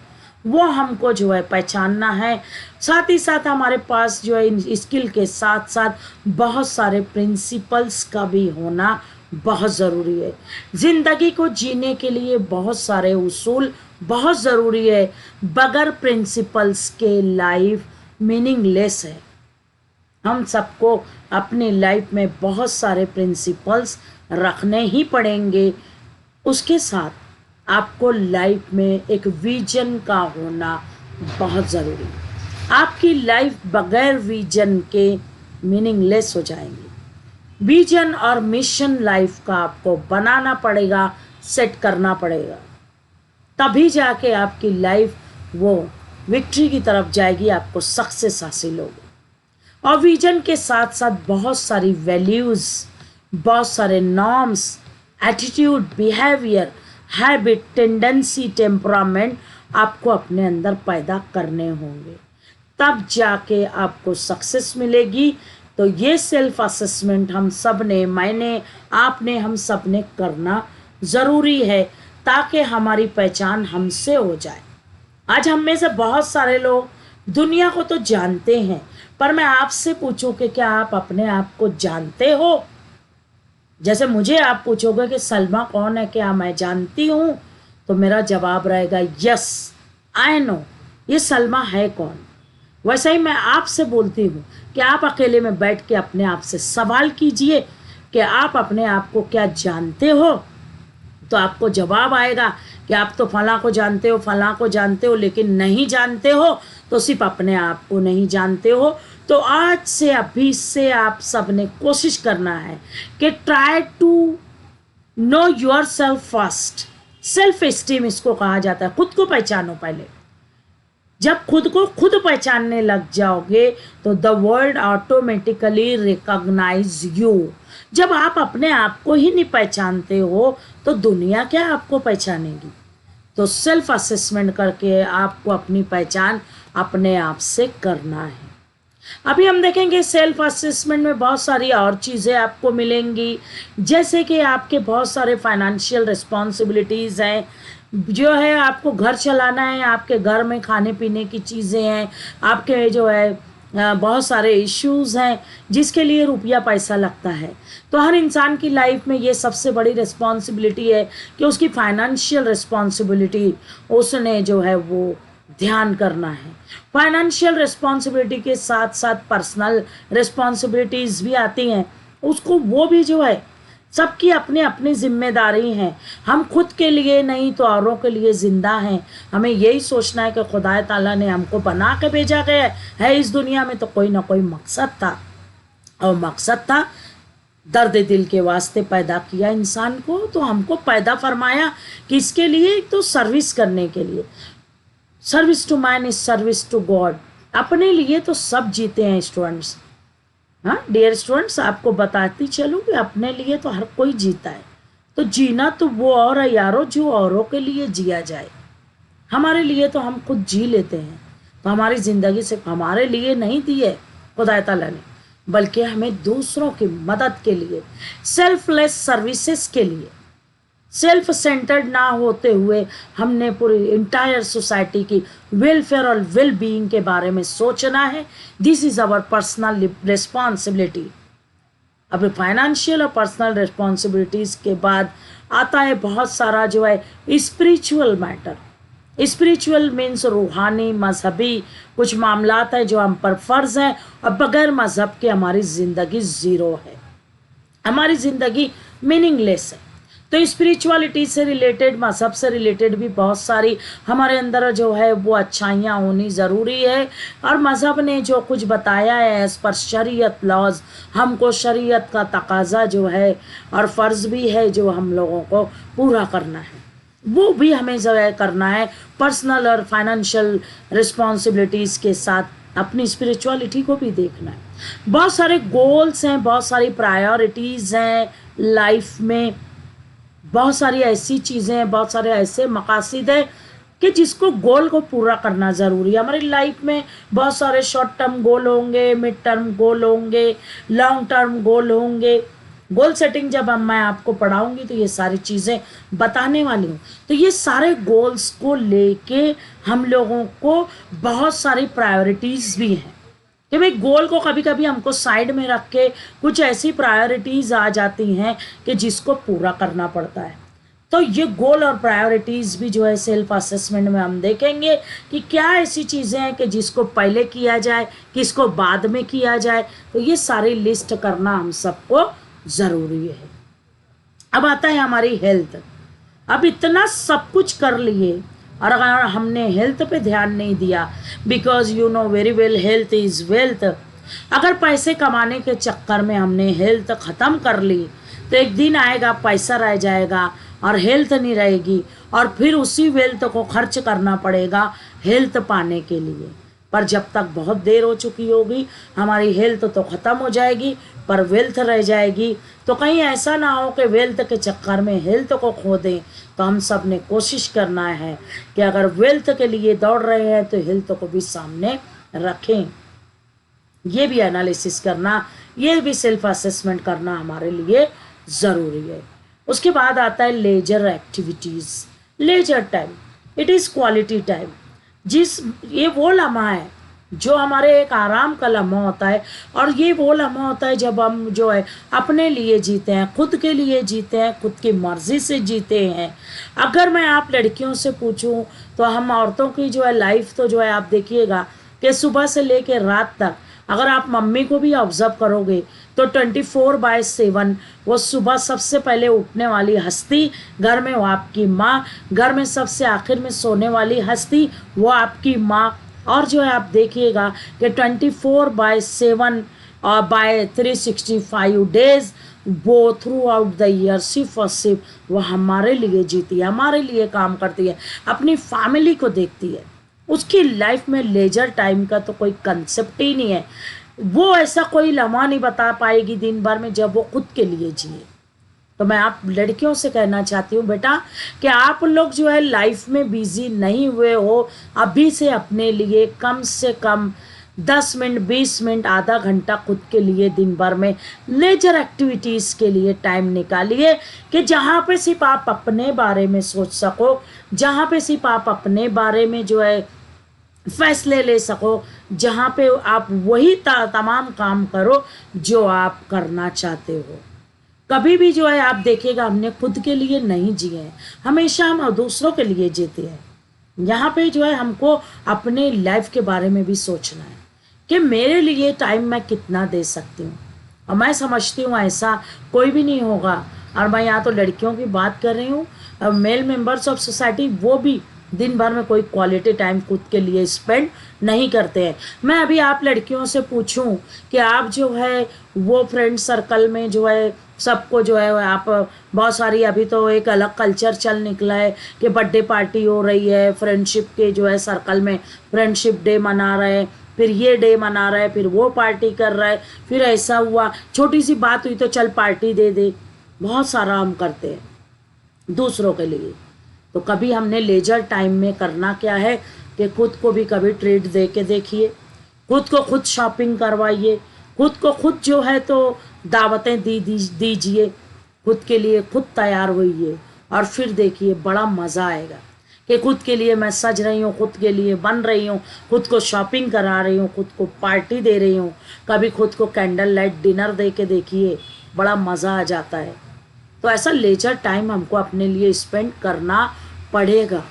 A: वो हमको जो है पहचानना है। साथ ही साथ हमारे पास जो है इन स्किल के साथ साथ बहुत सारे प्रिंसिपल्स का भी होना बहुत ज़रूरी है। ज़िंदगी को जीने के लिए बहुत सारे उसूल बहुत ज़रूरी है। बगैर प्रिंसिपल्स के लाइफ मीनिंगलेस है। हम सबको अपनी लाइफ में बहुत सारे प्रिंसिपल्स रखने ही पड़ेंगे। उसके साथ आपको लाइफ में एक विजन का होना बहुत ज़रूरी है। आपकी लाइफ बगैर विजन के मीनिंगलेस हो जाएंगी। विजन और मिशन लाइफ का आपको बनाना पड़ेगा, सेट करना पड़ेगा, तभी जाके आपकी लाइफ वो विक्ट्री की तरफ जाएगी, आपको सक्सेस हासिल होगी। और विजन के साथ साथ बहुत सारी वैल्यूज़, बहुत सारे norms, attitude, behaviour, habit, tendency, temperament आपको अपने अंदर पैदा करने होंगे, तब जाके आपको सक्सेस मिलेगी। तो ये सेल्फ असेसमेंट हम सब ने, मैंने, आपने, हम सब ने करना ज़रूरी है ताकि हमारी पहचान हमसे हो जाए। आज हम में से बहुत सारे लोग दुनिया को तो जानते हैं, पर मैं आपसे पूछूं कि क्या आप अपने आप को जानते हो? जैसे मुझे आप पूछोगे कि सलमा कौन है, क्या मैं जानती हूँ? तो मेरा जवाब रहेगा यस, आई नो। ये सलमा है कौन। वैसा ही मैं आपसे बोलती हूँ कि आप अकेले में बैठ के अपने आप से सवाल कीजिए कि आप अपने आप को क्या जानते हो, तो आपको जवाब आएगा कि आप तो फलां को जानते हो, फलां को जानते हो, लेकिन नहीं जानते हो तो सिर्फ अपने आप को नहीं जानते हो। तो आज से अभी से आप सब ने कोशिश करना है कि try to know yourself first. Self esteem इसको कहा जाता है, खुद को पहचानो पहले। जब खुद को खुद पहचानने लग जाओगे तो the world automatically recognise you. जब आप अपने आप को ही नहीं पहचानते हो तो दुनिया क्या आपको पहचानेगी। तो सेल्फ असेसमेंट करके आपको अपनी पहचान अपने आप से करना है। अभी हम देखेंगे सेल्फ असेसमेंट में बहुत सारी और चीज़ें आपको मिलेंगी, जैसे कि आपके बहुत सारे फाइनेंशियल रिस्पॉन्सिबिलिटीज़ हैं, जो है आपको घर चलाना है, आपके घर में खाने पीने की चीज़ें हैं, आपके जो है बहुत सारे इश्यूज़ हैं जिसके लिए रुपया पैसा लगता है। तो हर इंसान की लाइफ में ये सबसे बड़ी रिस्पॉन्सिबिलिटी है कि उसकी फाइनेंशियल रिस्पॉन्सिबिलिटी उसने जो है वो ध्यान करना है। फाइनेंशियल रिस्पॉन्सिबिलिटी के साथ साथ पर्सनल रिस्पॉन्सिबिलिटीज़ भी आती हैं, उसको वो भी जो है सबकी अपनी अपनी जिम्मेदारी है। हम खुद के लिए नहीं तो औरों के लिए ज़िंदा हैं। हमें यही सोचना है कि खुदा ताला ने हमको बना के भेजा गया है इस दुनिया में, तो कोई ना कोई मकसद था, और मकसद था दर्द दिल के वास्ते पैदा किया इंसान को। तो हमको पैदा फरमाया किसके लिए, तो सर्विस करने के लिए। Service to man is service to God. अपने लिए तो सब जीते हैं स्टूडेंट्स। हाँ डियर स्टूडेंट्स, आपको बताती चलूँ कि अपने लिए तो हर कोई जीता है। तो जीना तो वो और है यारो जो औरों के लिए जिया जाए। हमारे लिए तो हम खुद जी लेते हैं। तो हमारी ज़िंदगी सिर्फ हमारे लिए नहीं दी है खुदा ताला ने, बल्कि हमें दूसरों की मदद के लिए, सेल्फलेस सर्विसेज के लिए, सेल्फ सेंटर्ड ना होते हुए हमने पूरी इंटायर सोसाइटी की वेलफेयर और वेल बीइंग के बारे में सोचना है। This is our personal responsibility. अब फाइनेंशियल और पर्सनल रिस्पॉन्सिबिलिटीज़ के बाद आता है बहुत सारा जो है स्पिरिचुअल मैटर। स्पिरिचुअल मीन्स रूहानी मजहबी कुछ मामलात है जो हम पर फ़र्ज़ हैं, और बगैर मज़हब के हमारी ज़िंदगी ज़ीरो है, हमारी ज़िंदगी मीनिंगलेस है। तो स्पिरिचुअलिटी से रिलेटेड, मज़हब से रिलेटेड भी बहुत सारी हमारे अंदर जो है वो अच्छाइयाँ होनी ज़रूरी है। और मज़हब ने जो कुछ बताया है एज़ पर शरीयत लॉज, हमको शरीयत का तकाजा जो है और फ़र्ज़ भी है जो हम लोगों को पूरा करना है, वो भी हमें जो है करना है। पर्सनल और फाइनेंशियल रिस्पॉन्सिबिलिटीज़ के साथ अपनी स्पिरिचुअलिटी को भी देखना है। बहुत सारे गोल्स हैं, बहुत सारी प्रायोरिटीज़ हैं लाइफ में, बहुत सारी ऐसी चीज़ें हैं, बहुत सारे ऐसे मकासद हैं कि जिसको गोल को पूरा करना ज़रूरी है। हमारी लाइफ में बहुत सारे शॉर्ट टर्म गोल होंगे, मिड टर्म गोल होंगे, लॉन्ग टर्म गोल होंगे। गोल सेटिंग जब मैं आपको पढ़ाऊंगी तो ये सारी चीज़ें बताने वाली हूँ। तो ये सारे गोल्स को लेके हम लोगों को बहुत सारी प्रायोरिटीज़ भी हैं कि भाई गोल को कभी कभी हमको साइड में रख के कुछ ऐसी प्रायोरिटीज़ आ जाती हैं कि जिसको पूरा करना पड़ता है। तो ये गोल और प्रायोरिटीज़ भी जो है सेल्फ असेसमेंट में हम देखेंगे कि क्या ऐसी चीज़ें हैं कि जिसको पहले किया जाए, किसको बाद में किया जाए। तो ये सारी लिस्ट करना हम सबको ज़रूरी है। अब आता है हमारी हेल्थ। अब इतना सब कुछ कर लिए और अगर हमने हेल्थ पे ध्यान नहीं दिया, because you know very well health is wealth. अगर पैसे कमाने के चक्कर में हमने हेल्थ ख़त्म कर ली तो एक दिन आएगा पैसा रह जाएगा और हेल्थ नहीं रहेगी, और फिर उसी वेल्थ को खर्च करना पड़ेगा हेल्थ पाने के लिए। पर जब तक बहुत देर हो चुकी होगी, हमारी हेल्थ तो ख़त्म हो जाएगी पर वेल्थ रह जाएगी। तो कहीं ऐसा ना हो कि वेल्थ के चक्कर में हेल्थ को खो दें। तो हम सब ने कोशिश करना है कि अगर वेल्थ के लिए दौड़ रहे हैं तो हेल्थ को भी सामने रखें। ये भी एनालिसिस करना, ये भी सेल्फ असेसमेंट करना हमारे लिए ज़रूरी है। उसके बाद आता है leisure activities. Leisure time, it is quality time. ये वो लम्हा है जो हमारे एक आराम का लम्हा होता है, और ये वो लम्हा होता है जब हम जो है अपने लिए जीते हैं, खुद के लिए जीते हैं, खुद की मर्जी से जीते हैं। अगर मैं आप लड़कियों से पूछूं तो हम औरतों की जो है लाइफ तो जो है आप देखिएगा कि सुबह से लेकर रात तक, अगर आप मम्मी को भी ऑब्जर्व करोगे तो 24/7 वो सुबह सबसे पहले उठने वाली हस्ती घर में वो आपकी माँ, घर में सबसे आखिर में सोने वाली हस्ती वो आपकी माँ। और जो है आप देखिएगा कि 24/7 और बाय 365 डेज वो थ्रू आउट द ईयर सिर्फ और सिर्फ वो हमारे लिए जीती है, हमारे लिए काम करती है, अपनी फैमिली को देखती है। उसकी लाइफ में लेजर टाइम का तो कोई कंसेप्ट ही नहीं है। वो ऐसा कोई लम्हा नहीं बता पाएगी दिन भर में जब वो खुद के लिए जिए। तो मैं आप लड़कियों से कहना चाहती हूँ बेटा कि आप लोग जो है लाइफ में बिजी नहीं हुए हो, अभी से अपने लिए कम से कम 10 मिनट 20 मिनट आधा घंटा खुद के लिए दिन भर में लेजर एक्टिविटीज़ के लिए टाइम निकालिए, कि जहाँ पे सिर्फ आप अपने बारे में सोच सको, जहाँ पे सिर्फ आप अपने बारे में जो है फैसले ले सको, जहाँ पे आप वही तमाम काम करो जो आप करना चाहते हो। कभी भी जो है आप देखिएगा हमने खुद के लिए नहीं जिए हैं, हमेशा हम दूसरों के लिए जीते हैं। यहाँ पे जो है हमको अपने लाइफ के बारे में भी सोचना है कि मेरे लिए टाइम मैं कितना दे सकती हूँ। और मैं समझती हूँ ऐसा कोई भी नहीं होगा, और मैं यहाँ तो लड़कियों की बात कर रही हूँ, मेल मेंबर्स ऑफ सोसाइटी वो भी दिन भर में कोई क्वालिटी टाइम खुद के लिए स्पेंड नहीं करते हैं। मैं अभी आप लड़कियों से पूछूं कि आप जो है वो फ्रेंड सर्कल में जो है सबको जो है आप बहुत सारी, अभी तो एक अलग कल्चर चल निकला है कि बर्थडे पार्टी हो रही है, फ्रेंडशिप के जो है सर्कल में फ्रेंडशिप डे मना रहे हैं, फिर ये डे मना रहा है, फिर वो पार्टी कर रहा है, फिर ऐसा हुआ, छोटी सी बात हुई तो चल पार्टी दे दे। बहुत सारा हम करते हैं दूसरों के लिए। तो कभी हमने लेजर टाइम में करना क्या है कि खुद को भी कभी ट्रीट दे के देखिए, खुद को खुद शॉपिंग करवाइए, खुद को खुद जो है तो दावतें दीजिए, खुद के लिए खुद तैयार होइए, और फिर देखिए बड़ा मज़ा आएगा कि खुद के लिए मैं सज रही हूँ, खुद के लिए बन रही हूँ, खुद को शॉपिंग करा रही हूँ, खुद को पार्टी दे रही हूँ। कभी खुद को कैंडल लाइट डिनर दे के देखिए, बड़ा मज़ा आ जाता है। तो ऐसा लेजर टाइम हमको अपने लिए स्पेंड करना पड़ेगा,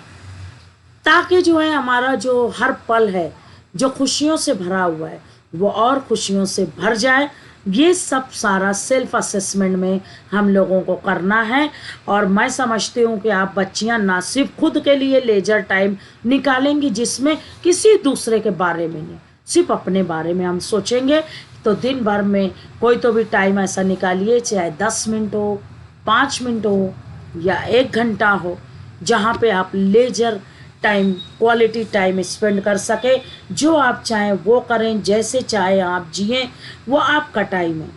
A: ताकि जो है हमारा जो हर पल है जो खुशियों से भरा हुआ है वो और खुशियों से भर जाए। ये सब सारा सेल्फ असेसमेंट में हम लोगों को करना है। और मैं समझती हूँ कि आप बच्चियाँ ना सिर्फ खुद के लिए लेजर टाइम निकालेंगी जिसमें किसी दूसरे के बारे में नहीं, सिर्फ अपने बारे में हम सोचेंगे, तो दिन भर में कोई तो भी टाइम ऐसा निकालिए, चाहे 10 मिनट हो, 5 मिनट हो या 1 घंटा हो, जहाँ पे आप leisure time quality time spend कर सके। जो आप चाहें वो करें, जैसे चाहे आप जिएं, वो आपका टाइम है,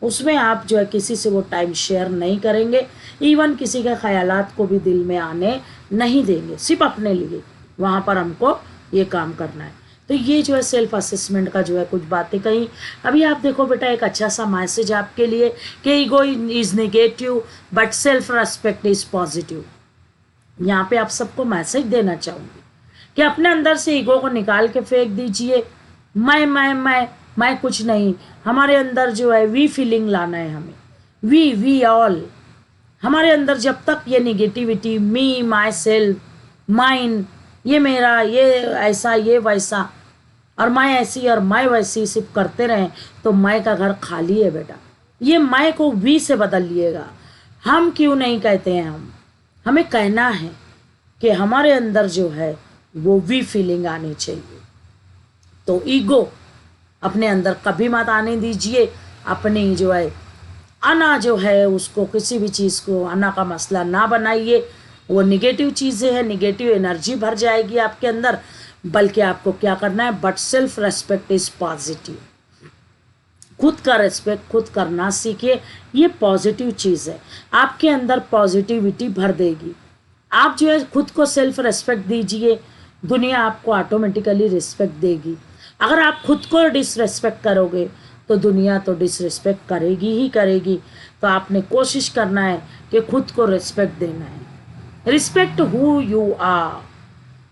A: उसमें आप जो है किसी से वो टाइम शेयर नहीं करेंगे, इवन किसी के ख्यालात को भी दिल में आने नहीं देंगे, सिर्फ अपने लिए वहाँ पर हमको ये काम करना है। तो ये जो है सेल्फ असेसमेंट का जो है कुछ बातें कही। अभी आप देखो बेटा एक अच्छा सा मैसेज आपके लिए कि ego is negative but self respect is positive. यहाँ पे आप सबको मैसेज देना चाहूँगी कि अपने अंदर से ईगो को निकाल के फेंक दीजिए। मैं कुछ नहीं, हमारे अंदर जो है वी फीलिंग लाना है हमें, वी ऑल। हमारे अंदर जब तक ये negativity, me, my self, mine, ये मेरा, ये ऐसा, ये वैसा, और मैं ऐसी और मैं वैसी सिर्फ करते रहें तो मैं का घर खाली है बेटा। ये मैं को वी से बदल लिएगा। हम क्यों नहीं कहते हैं, हमें कहना है कि हमारे अंदर जो है वो वी फीलिंग आनी चाहिए। तो ईगो अपने अंदर कभी मत आने दीजिए। अपनी जो है आना जो है उसको, किसी भी चीज़ को आना का मसला ना बनाइए। वो निगेटिव चीज़ें हैं, निगेटिव एनर्जी भर जाएगी आपके अंदर। बल्कि आपको क्या करना है, but self respect is positive. खुद का रेस्पेक्ट खुद करना सीखिए, ये पॉजिटिव चीज़ है, आपके अंदर पॉजिटिविटी भर देगी। आप जो है खुद को सेल्फ रेस्पेक्ट दीजिए, दुनिया आपको ऑटोमेटिकली रिस्पेक्ट देगी। अगर आप खुद को डिसरेस्पेक्ट करोगे तो दुनिया तो डिसरेस्पेक्ट करेगी ही करेगी। तो आपने कोशिश करना है कि खुद को रिस्पेक्ट देना है। Respect who you are.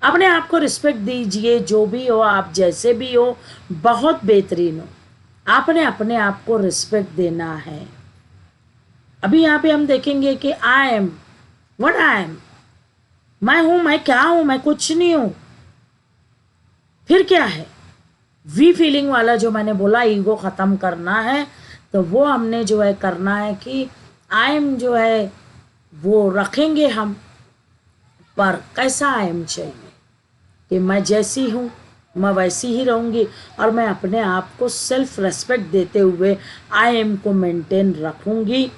A: अपने आप को रिस्पेक्ट दीजिए, जो भी हो आप, जैसे भी हो, बहुत बेहतरीन हो, आपने अपने आप को रिस्पेक्ट देना है। अभी यहाँ पे हम देखेंगे कि I am, what I am, मैं हूं, मैं क्या हूं, मैं कुछ नहीं हूं। फिर क्या है, वी फीलिंग वाला जो मैंने बोला, ईगो खत्म करना है, तो वो हमने जो है करना है कि आई एम जो है वो रखेंगे हम, पर कैसा आई एम चाहिए कि मैं जैसी हूँ मैं वैसी ही रहूँगी, और मैं अपने आप को सेल्फ रेस्पेक्ट देते हुए आई एम को मेंटेन रखूँगी,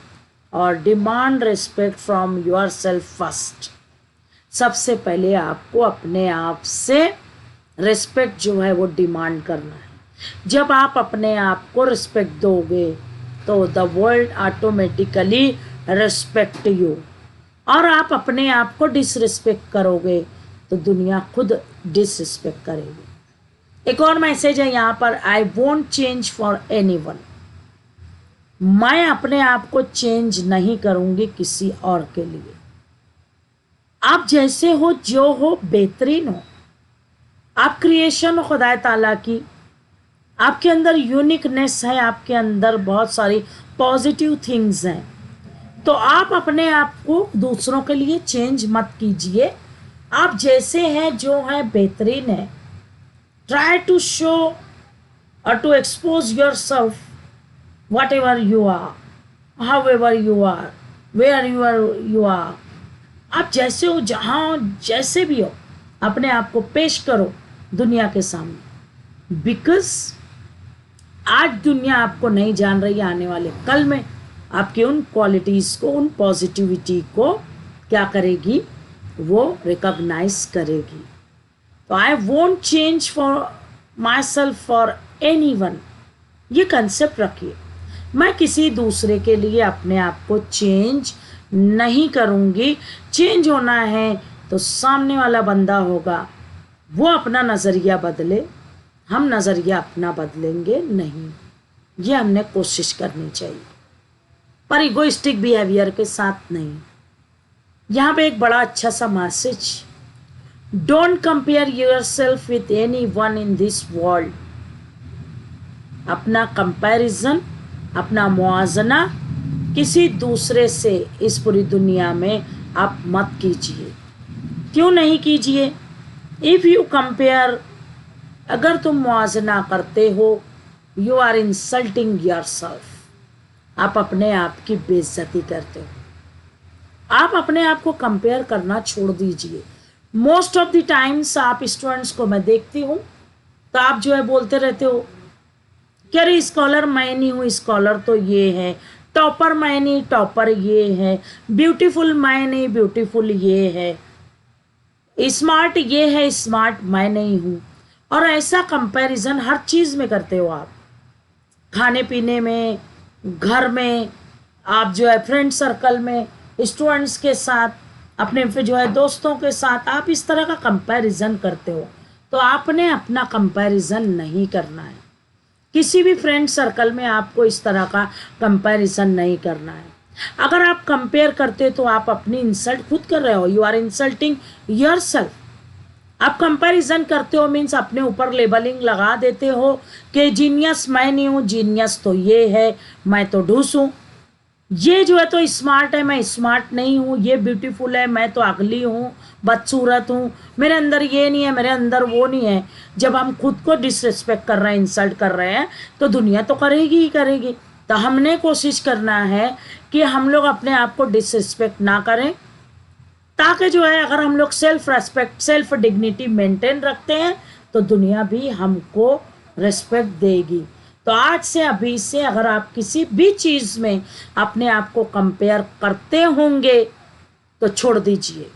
A: और demand respect from your self first. सबसे पहले आपको अपने आप से रिस्पेक्ट जो है वो डिमांड करना है। जब आप अपने आप को रिस्पेक्ट दोगे तो the world automatically respect you, और आप अपने आप को डिसरिस्पेक्ट करोगे तो दुनिया खुद डिसरिस्पेक्ट करेगी। एक और मैसेज है यहाँ पर, I won't change for anyone, मैं अपने आप को चेंज नहीं करूँगी किसी और के लिए। आप जैसे हो, जो हो, बेहतरीन हो, आप क्रिएशन हो खुदा ताला की, आपके अंदर यूनिकनेस है, आपके अंदर बहुत सारी पॉजिटिव थिंग्स हैं, तो आप अपने आप को दूसरों के लिए चेंज मत कीजिए। आप जैसे हैं, जो है, बेहतरीन है। ट्राई टू शो और to expose yourself whatever you are, however you are, where you are. आप जैसे हो, जहाँ हो, जैसे भी हो, अपने आप को पेश करो दुनिया के सामने, बिकॉज आज दुनिया आपको नहीं जान रही है, आने वाले कल में आपकी उन क्वालिटीज़ को, उन पॉजिटिविटी को क्या करेगी, वो रिकॉग्नाइज करेगी। तो I won't change for my self for anyone, ये कंसेप्ट रखिए। मैं किसी दूसरे के लिए अपने आप को चेंज नहीं करूँगी। चेंज होना है तो सामने वाला बंदा होगा, वो अपना नज़रिया बदले, हम नज़रिया अपना बदलेंगे नहीं। ये हमने कोशिश करनी चाहिए, पर इगोइस्टिक बिहेवियर के साथ नहीं। यहाँ पे एक बड़ा अच्छा सा message, don't compare your self with any one in this world. अपना कंपैरिजन, अपना मुआजना किसी दूसरे से इस पूरी दुनिया में आप मत कीजिए। क्यों नहीं कीजिए? इफ़ यू कंपेयर, अगर तुम मुआजना करते हो, you are insulting yourself, आप अपने आप की बेइज्जती करते हो। आप अपने आप को कंपेयर करना छोड़ दीजिए। मोस्ट ऑफ द टाइम्स आप स्टूडेंट्स को मैं देखती हूँ, तो आप जो है बोलते रहते हो कि अरे स्कॉलर मैं नहीं हूँ, स्कॉलर तो ये है, टॉपर मैं नहीं, टॉपर ये है, ब्यूटीफुल मैं नहीं, ब्यूटीफुल ये है, स्मार्ट ये है, स्मार्ट मैं नहीं हूँ। और ऐसा कंपैरिजन हर चीज़ में करते हो आप, खाने पीने में, घर में, आप जो है फ्रेंड सर्कल में, स्टूडेंट्स के साथ, अपने फिर जो है दोस्तों के साथ, आप इस तरह का कंपैरिजन करते हो। तो आपने अपना कंपैरिजन नहीं करना है। किसी भी फ्रेंड सर्कल में आपको इस तरह का कंपैरिजन नहीं करना है। अगर आप कंपेयर करते तो आप अपनी इंसल्ट खुद कर रहे हो, यू आर इंसल्टिंग योरसेल्फ। आप कंपैरिजन करते हो मीन्स अपने ऊपर लेबलिंग लगा देते हो कि जीनियस मैं नहीं हूँ, जीनियस तो ये है, मैं तो ढूस हूँ, ये जो है तो स्मार्ट है, मैं स्मार्ट नहीं हूँ, ये ब्यूटीफुल है, मैं तो अगली हूँ, बदसूरत हूँ, मेरे अंदर ये नहीं है, मेरे अंदर वो नहीं है। जब हम खुद को डिसरिस्पेक्ट कर रहे हैं, इंसल्ट कर रहे हैं, तो दुनिया तो करेगी ही करेगी। तो हमने कोशिश करना है कि हम लोग अपने आप को डिसरिस्पेक्ट ना करें, ताकि जो है अगर हम लोग self respect, self dignity maintain रखते हैं तो दुनिया भी हमको रेस्पेक्ट देगी। तो आज से, अभी से अगर आप किसी भी चीज़ में अपने आप को कंपेयर करते होंगे तो छोड़ दीजिए।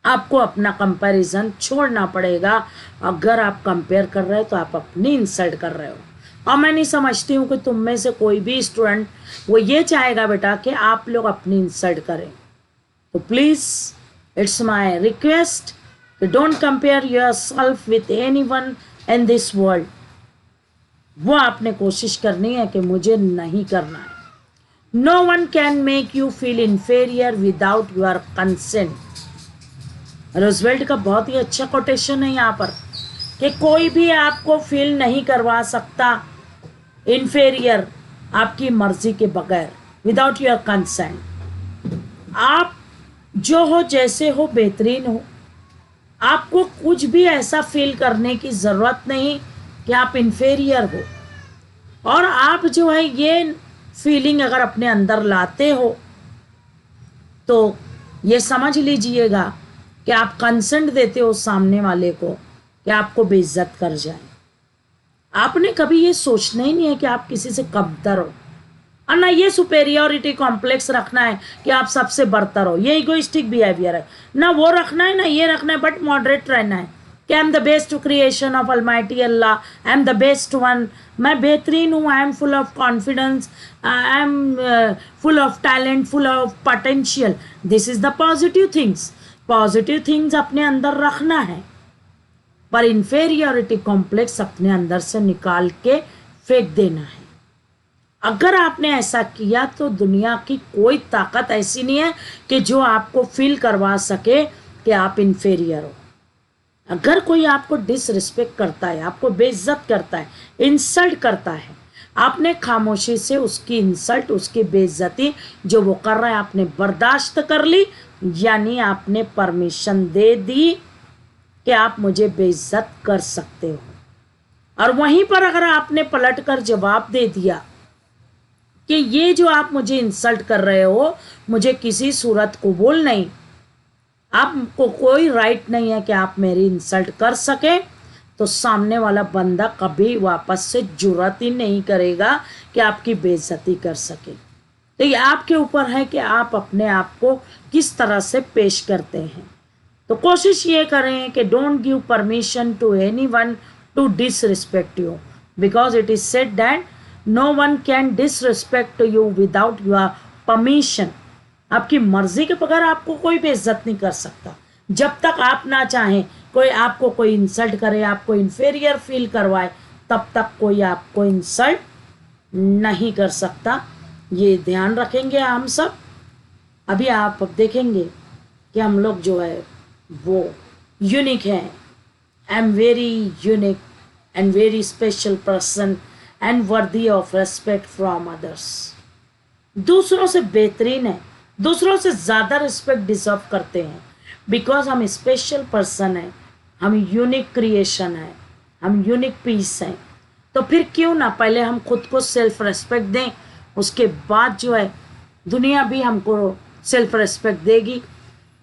A: आपको अपना कंपैरिजन छोड़ना पड़ेगा। अगर आप कंपेयर कर रहे हो तो आप अपनी इंसल्ट कर रहे हो। और मैं नहीं समझती हूँ कि तुम में से कोई भी स्टूडेंट वो ये चाहेगा बेटा कि आप लोग अपनी इंसल्ट करें। तो प्लीज़, इट्स माई रिक्वेस्ट कि don't compare your self with any one in this world. वो आपने कोशिश करनी है कि मुझे नहीं करना है। No one can make you feel inferior without your consent. Roosevelt का बहुत ही अच्छा कोटेशन है यहाँ पर कि कोई भी आपको फील नहीं करवा सकता इन्फेरियर आपकी मर्जी के बगैर, विदाउट योर कंसेंट। आप जो हो, जैसे हो, बेहतरीन हो। आपको कुछ भी ऐसा फील करने की ज़रूरत नहीं कि आप इन्फेरियर हो। और आप जो है ये फीलिंग अगर अपने अंदर लाते हो तो ये समझ लीजिएगा कि आप कंसेंट देते हो सामने वाले को कि आपको बेइज्जत कर जाए। आपने कभी ये सोचना ही नहीं है कि आप किसी से कमतर हो, और ना ये सुपेरियोरिटी कॉम्प्लेक्स रखना है कि आप सबसे बरतर हो, ये इगोइस्टिक बिहेवियर है। ना वो रखना है ना ये रखना है, बट मॉडरेट रहना है कि I am the best creation of Almighty Allah, I am the best one, मैं बेहतरीन हूँ, I am full of confidence, I am full of talent, full of potential. This is the positive things. Positive things अपने अंदर रखना है, पर inferiority complex अपने अंदर से निकाल के फेंक देना है। अगर आपने ऐसा किया तो दुनिया की कोई ताकत ऐसी नहीं है कि जो आपको फील करवा सके कि आप इन्फेरियर हो। अगर कोई आपको डिसरिस्पेक्ट करता है, आपको बेइज्जत करता है, इंसल्ट करता है, आपने खामोशी से उसकी इंसल्ट, उसकी बेइज्जती जो वो कर रहा है आपने बर्दाश्त कर ली, यानी आपने परमिशन दे दी कि आप मुझे बेइज्जत कर सकते हो। और वहीं पर अगर आपने पलट कर जवाब दे दिया कि ये जो आप मुझे इंसल्ट कर रहे हो, मुझे किसी सूरत कबूल नहीं, आपको कोई राइट नहीं है कि आप मेरी इंसल्ट कर सके, तो सामने वाला बंदा कभी वापस से जुर्रत ही नहीं करेगा कि आपकी बेइज्जती कर सके। तो ये आपके ऊपर है कि आप अपने आप को किस तरह से पेश करते हैं। तो कोशिश ये करें कि don't give permission to anyone to disrespect you, because it is said that no one can disrespect you without your permission. आपकी मर्जी के बगैर आपको कोई बेइज्जत नहीं कर सकता। जब तक आप ना चाहें कोई आपको कोई इंसल्ट करे, आपको इन्फेरियर फील करवाए, तब तक कोई आपको इंसल्ट नहीं कर सकता। ये ध्यान रखेंगे हम सब। अभी आप देखेंगे कि हम लोग जो है वो यूनिक हैं। I am very unique and very special person and worthy of respect from others. दूसरों से बेहतरीन है, दूसरों से ज़्यादा रिस्पेक्ट डिजर्व करते हैं, बिकॉज हम स्पेशल पर्सन हैं, हम यूनिक क्रिएशन है, हम यूनिक पीस हैं। तो फिर क्यों ना पहले हम खुद को सेल्फ रेस्पेक्ट दें, उसके बाद जो है दुनिया भी हमको सेल्फ रेस्पेक्ट देगी।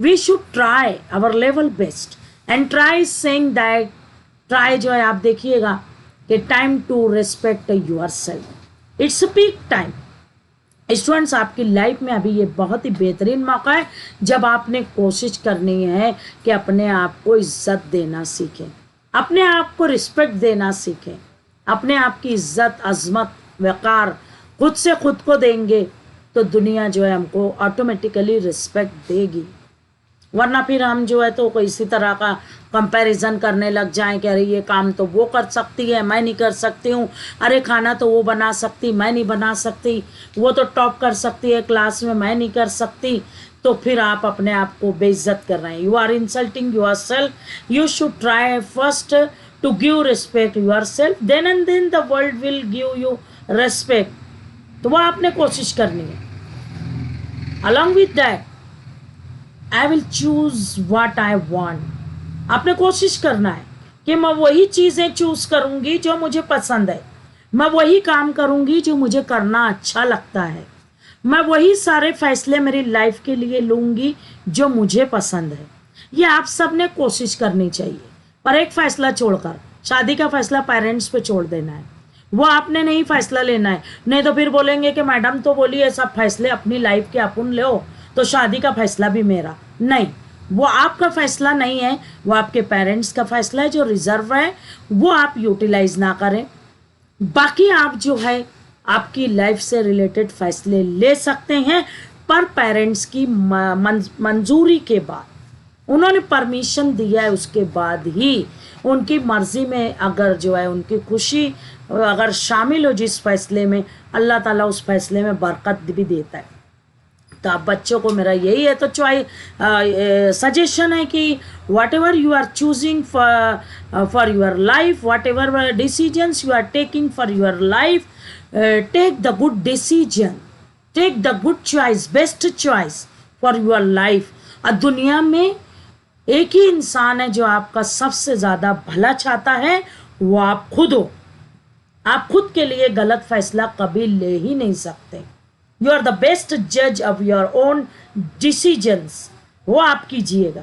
A: We should try our level best and try saying that, try जो है आप देखिएगा कि time to respect yourself, it's peak time. Students, आपकी लाइफ में अभी ये बहुत ही बेहतरीन मौका है जब आपने कोशिश करनी है कि अपने आप को इज्जत देना सीखें, अपने आप को रिस्पेक्ट देना सीखें। अपने आप की इज्जत, अजमत, वक़ार खुद से खुद को देंगे तो दुनिया जो है हमको ऑटोमेटिकली रिस्पेक्ट देगी। वरना फिर हम जो है तो कोई इसी तरह का कंपैरिजन करने लग जाएं कि अरे ये काम तो वो कर सकती है, मैं नहीं कर सकती हूँ, अरे खाना तो वो बना सकती, मैं नहीं बना सकती, वो तो टॉप कर सकती है क्लास में, मैं नहीं कर सकती। तो फिर आप अपने आप को बेइज्जत कर रहे हैं। You are insulting yourself. You should try first to give respect yourself, then and then the world will give you respect. तो वो आपने कोशिश करनी है। Along with that I will choose what I want. आपने कोशिश करना है कि मैं वही चीज़ें चूज करूंगी जो मुझे पसंद है, मैं वही काम करूंगी जो मुझे करना अच्छा लगता है, मैं वही सारे फैसले मेरी लाइफ के लिए लूंगी जो मुझे पसंद है। ये आप सब ने कोशिश करनी चाहिए। पर एक फैसला छोड़कर, शादी का फैसला पेरेंट्स पे छोड़ देना है, वो आपने नहीं फैसला लेना है। नहीं तो फिर बोलेंगे कि मैडम तो बोली है सब फैसले अपनी लाइफ के अपन लो, तो शादी का फैसला भी मेरा नहीं। वो आपका फैसला नहीं है, वो आपके पेरेंट्स का फैसला है जो रिजर्व है, वो आप यूटिलाइज ना करें। बाकी आप जो है आपकी लाइफ से रिलेटेड फैसले ले सकते हैं, पर पेरेंट्स की मंजूरी के बाद, उन्होंने परमिशन दिया है उसके बाद ही, उनकी मर्जी में अगर जो है उनकी खुशी अगर शामिल हो जिस फैसले में, अल्लाह ताला उस फैसले में बरकत भी देता है। तो आप बच्चों को मेरा यही है तो सजेशन है कि whatever you are choosing for your life, whatever decisions you are taking for your life, take the good decision, take the good choice, best choice for your life. और दुनिया में एक ही इंसान है जो आपका सबसे ज़्यादा भला चाहता है, वो आप खुद हो। आप खुद के लिए गलत फैसला कभी ले ही नहीं सकते। यू आर द बेस्ट जज ऑफ योर ओन डिसीजंस, वो आप कीजिएगा।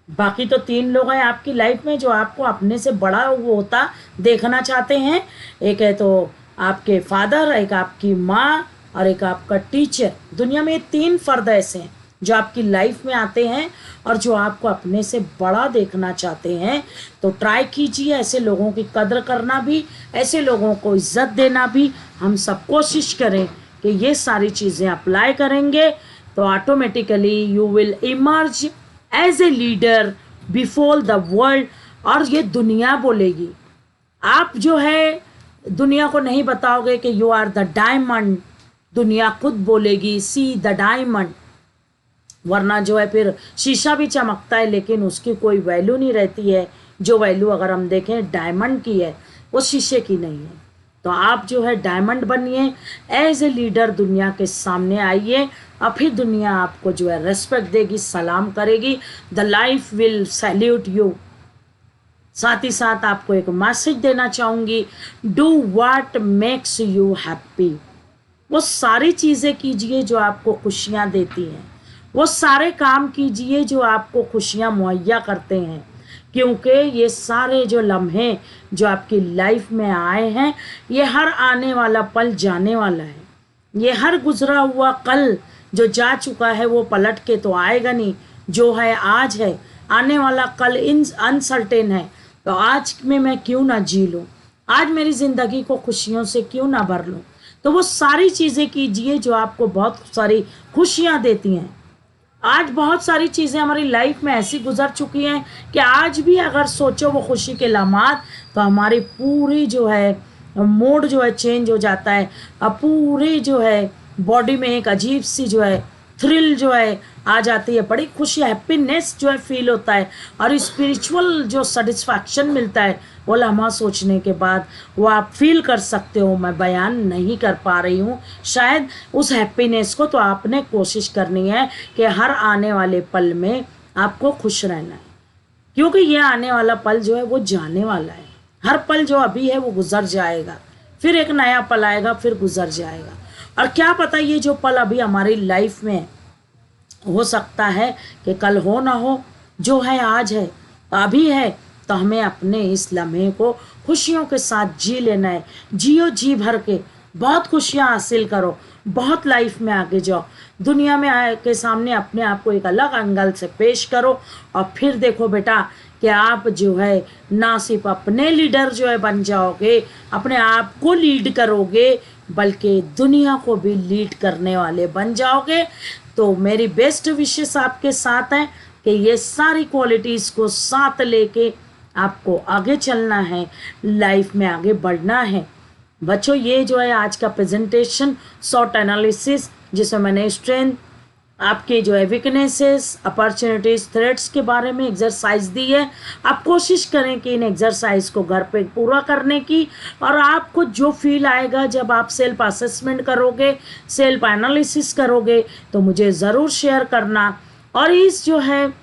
A: बाकी तो 3 लोग हैं आपकी लाइफ में जो आपको अपने से बड़ा होता देखना चाहते हैं। एक है तो आपके फादर, एक आपकी माँ और एक आपका टीचर। दुनिया में 3 फर्द ऐसे हैं जो आपकी लाइफ में आते हैं और जो आपको अपने से बड़ा देखना चाहते हैं। तो ट्राई कीजिए ऐसे लोगों की कदर करना भी, ऐसे लोगों को इज्जत देना भी। हम सब कोशिश करें कि ये सारी चीज़ें अप्लाई करेंगे तो automatically you will emerge as a leader before the world. और ये दुनिया बोलेगी, आप जो है दुनिया को नहीं बताओगे कि यू आर द डायमंड, दुनिया खुद बोलेगी सी द डायमंड। वरना जो है फिर शीशा भी चमकता है लेकिन उसकी कोई वैल्यू नहीं रहती है। जो वैल्यू अगर हम देखें डायमंड की है, वो शीशे की नहीं है। तो आप जो है डायमंड बनिए, एज ए लीडर दुनिया के सामने आइए और फिर दुनिया आपको जो है रेस्पेक्ट देगी, सलाम करेगी। The life will salute you. साथ ही साथ आपको एक मैसेज देना चाहूँगी, do what makes you happy. वो सारी चीज़ें कीजिए जो आपको खुशियाँ देती हैं, वो सारे काम कीजिए जो आपको खुशियाँ मुहैया करते हैं। क्योंकि ये सारे जो लम्हे जो आपकी लाइफ में आए हैं, ये हर आने वाला पल जाने वाला है। ये हर गुजरा हुआ कल जो जा चुका है वो पलट के तो आएगा नहीं। जो है आज है, आने वाला कल अनसर्टेन है। तो आज में मैं क्यों ना जी लूँ, आज मेरी ज़िंदगी को खुशियों से क्यों ना भर लूँ। तो वो सारी चीज़ें कीजिए जो आपको बहुत सारी खुशियाँ देती हैं। आज बहुत सारी चीज़ें हमारी लाइफ में ऐसी गुजर चुकी हैं कि आज भी अगर सोचो वो खुशी के लम्हात, तो हमारी पूरी जो है मूड जो है चेंज हो जाता है। अब पूरी जो है बॉडी में एक अजीब सी जो है थ्रिल जो है आ जाती है, बड़ी खुशी हैप्पीनेस जो है फील होता है। और स्पिरिचुअल जो सेटिस्फैक्शन मिलता है वो लम्हा सोचने के बाद वो आप फील कर सकते हो। मैं बयान नहीं कर पा रही हूँ शायद उस हैप्पीनेस को। तो आपने कोशिश करनी है कि हर आने वाले पल में आपको खुश रहना है, क्योंकि ये आने वाला पल जो है वो जाने वाला है। हर पल जो अभी है वो गुजर जाएगा, फिर एक नया पल आएगा, फिर गुजर जाएगा। और क्या पता ये जो पल अभी हमारी लाइफ में हो सकता है कि कल हो ना हो। जो है आज है, अभी है, तो हमें अपने इस लम्हे को खुशियों के साथ जी लेना है। जियो जी भर के, बहुत खुशियाँ हासिल करो, बहुत लाइफ में आगे जाओ, दुनिया में के सामने अपने आप को एक अलग एंगल से पेश करो। और फिर देखो बेटा कि आप जो है ना सिर्फ अपने लीडर जो है बन जाओगे, अपने आप को लीड करोगे, बल्कि दुनिया को भी लीड करने वाले बन जाओगे। तो मेरी बेस्ट विशेस आपके साथ हैं कि ये सारी क्वालिटीज़ को साथ लेके आपको आगे चलना है, लाइफ में आगे बढ़ना है। बच्चों ये जो है आज का प्रेजेंटेशन शॉर्ट एनालिसिस, जिसमें मैंने स्ट्रेंथ, आपके जो है वीकनेसेस, अपॉर्चुनिटीज़, थ्रेट्स के बारे में एक्सरसाइज दी है। आप कोशिश करें कि इन एक्सरसाइज को घर पे पूरा करने की। और आपको जो फील आएगा जब आप सेल्फ असेसमेंट करोगे, सेल्फ एनालिसिस करोगे, तो मुझे ज़रूर शेयर करना। और इस जो है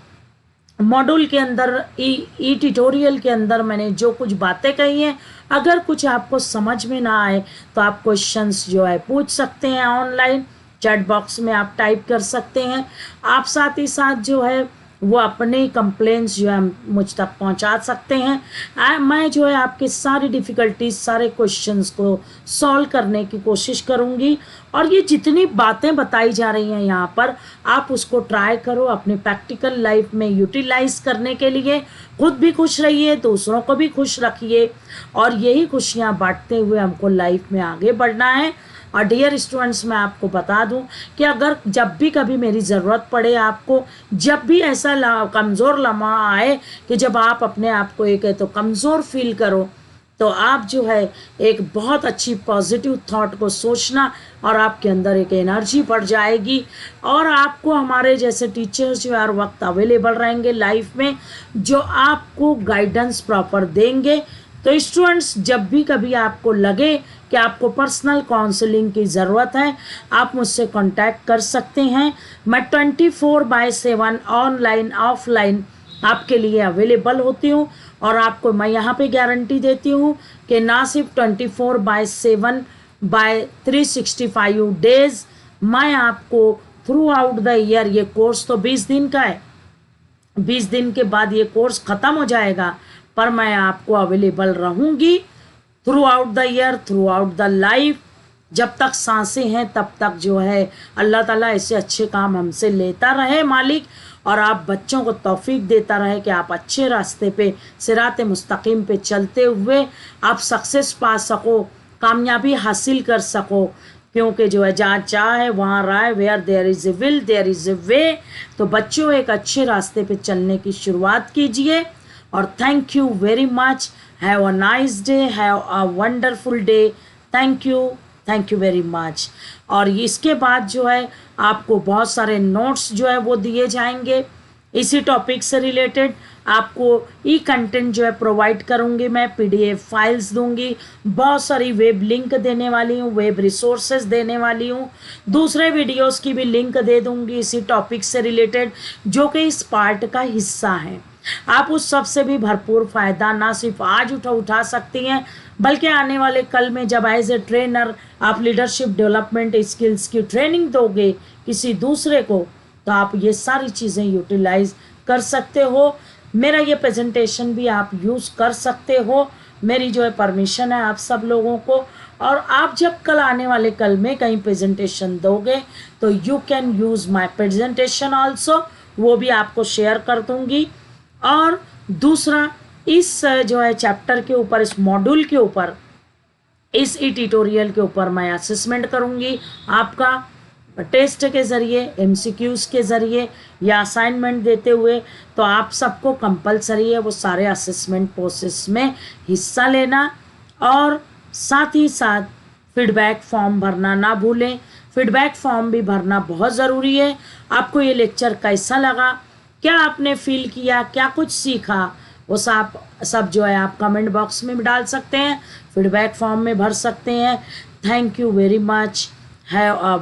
A: मॉड्यूल के अंदर ई ट्यूटोरियल के अंदर मैंने जो कुछ बातें कही हैं, अगर कुछ आपको समझ में ना आए तो आप क्वेश्चंस जो है पूछ सकते हैं ऑनलाइन, चैट बॉक्स में आप टाइप कर सकते हैं। आप साथ ही साथ जो है वो अपने कंप्लेंट्स जो है मुझ तक पहुंचा सकते हैं। मैं जो है आपके सारी डिफ़िकल्टीज, सारे क्वेश्चंस को सॉल्व करने की कोशिश करूंगी। और ये जितनी बातें बताई जा रही हैं यहाँ पर, आप उसको ट्राई करो अपने प्रैक्टिकल लाइफ में यूटिलाइज करने के लिए। खुद भी खुश रहिए, दूसरों को भी खुश रखिए, और यही खुशियाँ बांटते हुए हमको लाइफ में आगे बढ़ना है। और डियर स्टूडेंट्स, मैं आपको बता दूं कि अगर जब भी कभी मेरी ज़रूरत पड़े आपको, जब भी ऐसा कमज़ोर लम्हा आए कि जब आप अपने आप को एक तो कमज़ोर फील करो, तो आप जो है एक बहुत अच्छी पॉजिटिव थॉट को सोचना और आपके अंदर एक एनर्जी बढ़ जाएगी और आपको हमारे जैसे टीचर्स जो हर वक्त अवेलेबल रहेंगे लाइफ में, जो आपको गाइडेंस प्रॉपर देंगे। तो स्टूडेंट्स, जब भी कभी आपको लगे कि आपको पर्सनल काउंसलिंग की ज़रूरत है, आप मुझसे कांटेक्ट कर सकते हैं। मैं 24/7 ऑनलाइन ऑफलाइन आपके लिए अवेलेबल होती हूँ और आपको मैं यहाँ पे गारंटी देती हूँ कि ना सिर्फ 24/7/365 डेज मैं आपको थ्रू आउट द ईयर, ये कोर्स तो 20 दिन का है, 20 दिन के बाद ये कोर्स ख़त्म हो जाएगा, पर मैं आपको अवेलेबल रहूँगी through out the year, through out the life. जब तक सांसें हैं तब तक जो है अल्लाह ताला ऐसे अच्छे काम हमसे लेता रहे मालिक, और आप बच्चों को तौफीक देता रहे कि आप अच्छे रास्ते पे, सिरात मुस्तकीम पे चलते हुए आप सक्सेस पा सको, कामयाबी हासिल कर सको। क्योंकि जो है जहाँ चाह है वहाँ राह, where there is a will there is a way. तो बच्चों, एक अच्छे रास्ते पे चलने की शुरुआत कीजिए और thank you very much. Have a nice day, have a wonderful day. Thank you very much. और इसके बाद जो है आपको बहुत सारे नोट्स जो है वो दिए जाएंगे इसी टॉपिक से रिलेटेड। आपको ई कंटेंट जो है प्रोवाइड करूँगी मैं, PDF फाइल्स दूंगी, बहुत सारी वेब लिंक देने वाली हूँ, वेब रिसोर्सेज देने वाली हूँ, दूसरे वीडियोस की भी लिंक दे दूंगी इसी टॉपिक से रिलेटेड जो कि इस पार्ट का हिस्सा है। आप उस सब से भी भरपूर फ़ायदा ना सिर्फ आज उठा सकती हैं, बल्कि आने वाले कल में जब एज ए ट्रेनर आप लीडरशिप डेवलपमेंट स्किल्स की ट्रेनिंग दोगे किसी दूसरे को, तो आप ये सारी चीज़ें यूटिलाइज कर सकते हो। मेरा ये प्रेजेंटेशन भी आप यूज़ कर सकते हो, मेरी जो है परमिशन है आप सब लोगों को। और आप जब कल आने वाले कल में कहीं प्रेजेंटेशन दोगे तो you can use my presentation also, वो भी आपको शेयर कर दूंगी। और दूसरा, इस जो है चैप्टर के ऊपर, इस मॉड्यूल के ऊपर, इस ट्यूटोरियल के ऊपर मैं असेसमेंट करूंगी आपका टेस्ट के ज़रिए, MCQs के ज़रिए या असाइनमेंट देते हुए। तो आप सबको कंपलसरी है वो सारे असेसमेंट प्रोसेस में हिस्सा लेना और साथ ही साथ फीडबैक फॉर्म भरना ना भूलें। फीडबैक फॉर्म भी भरना बहुत ज़रूरी है। आपको ये लेक्चर कैसा लगा, क्या आपने फील किया, क्या कुछ सीखा, वो सब जो है आप कमेंट बॉक्स में भी डाल सकते हैं, फीडबैक फॉर्म में भर सकते हैं। Thank you very much. Have a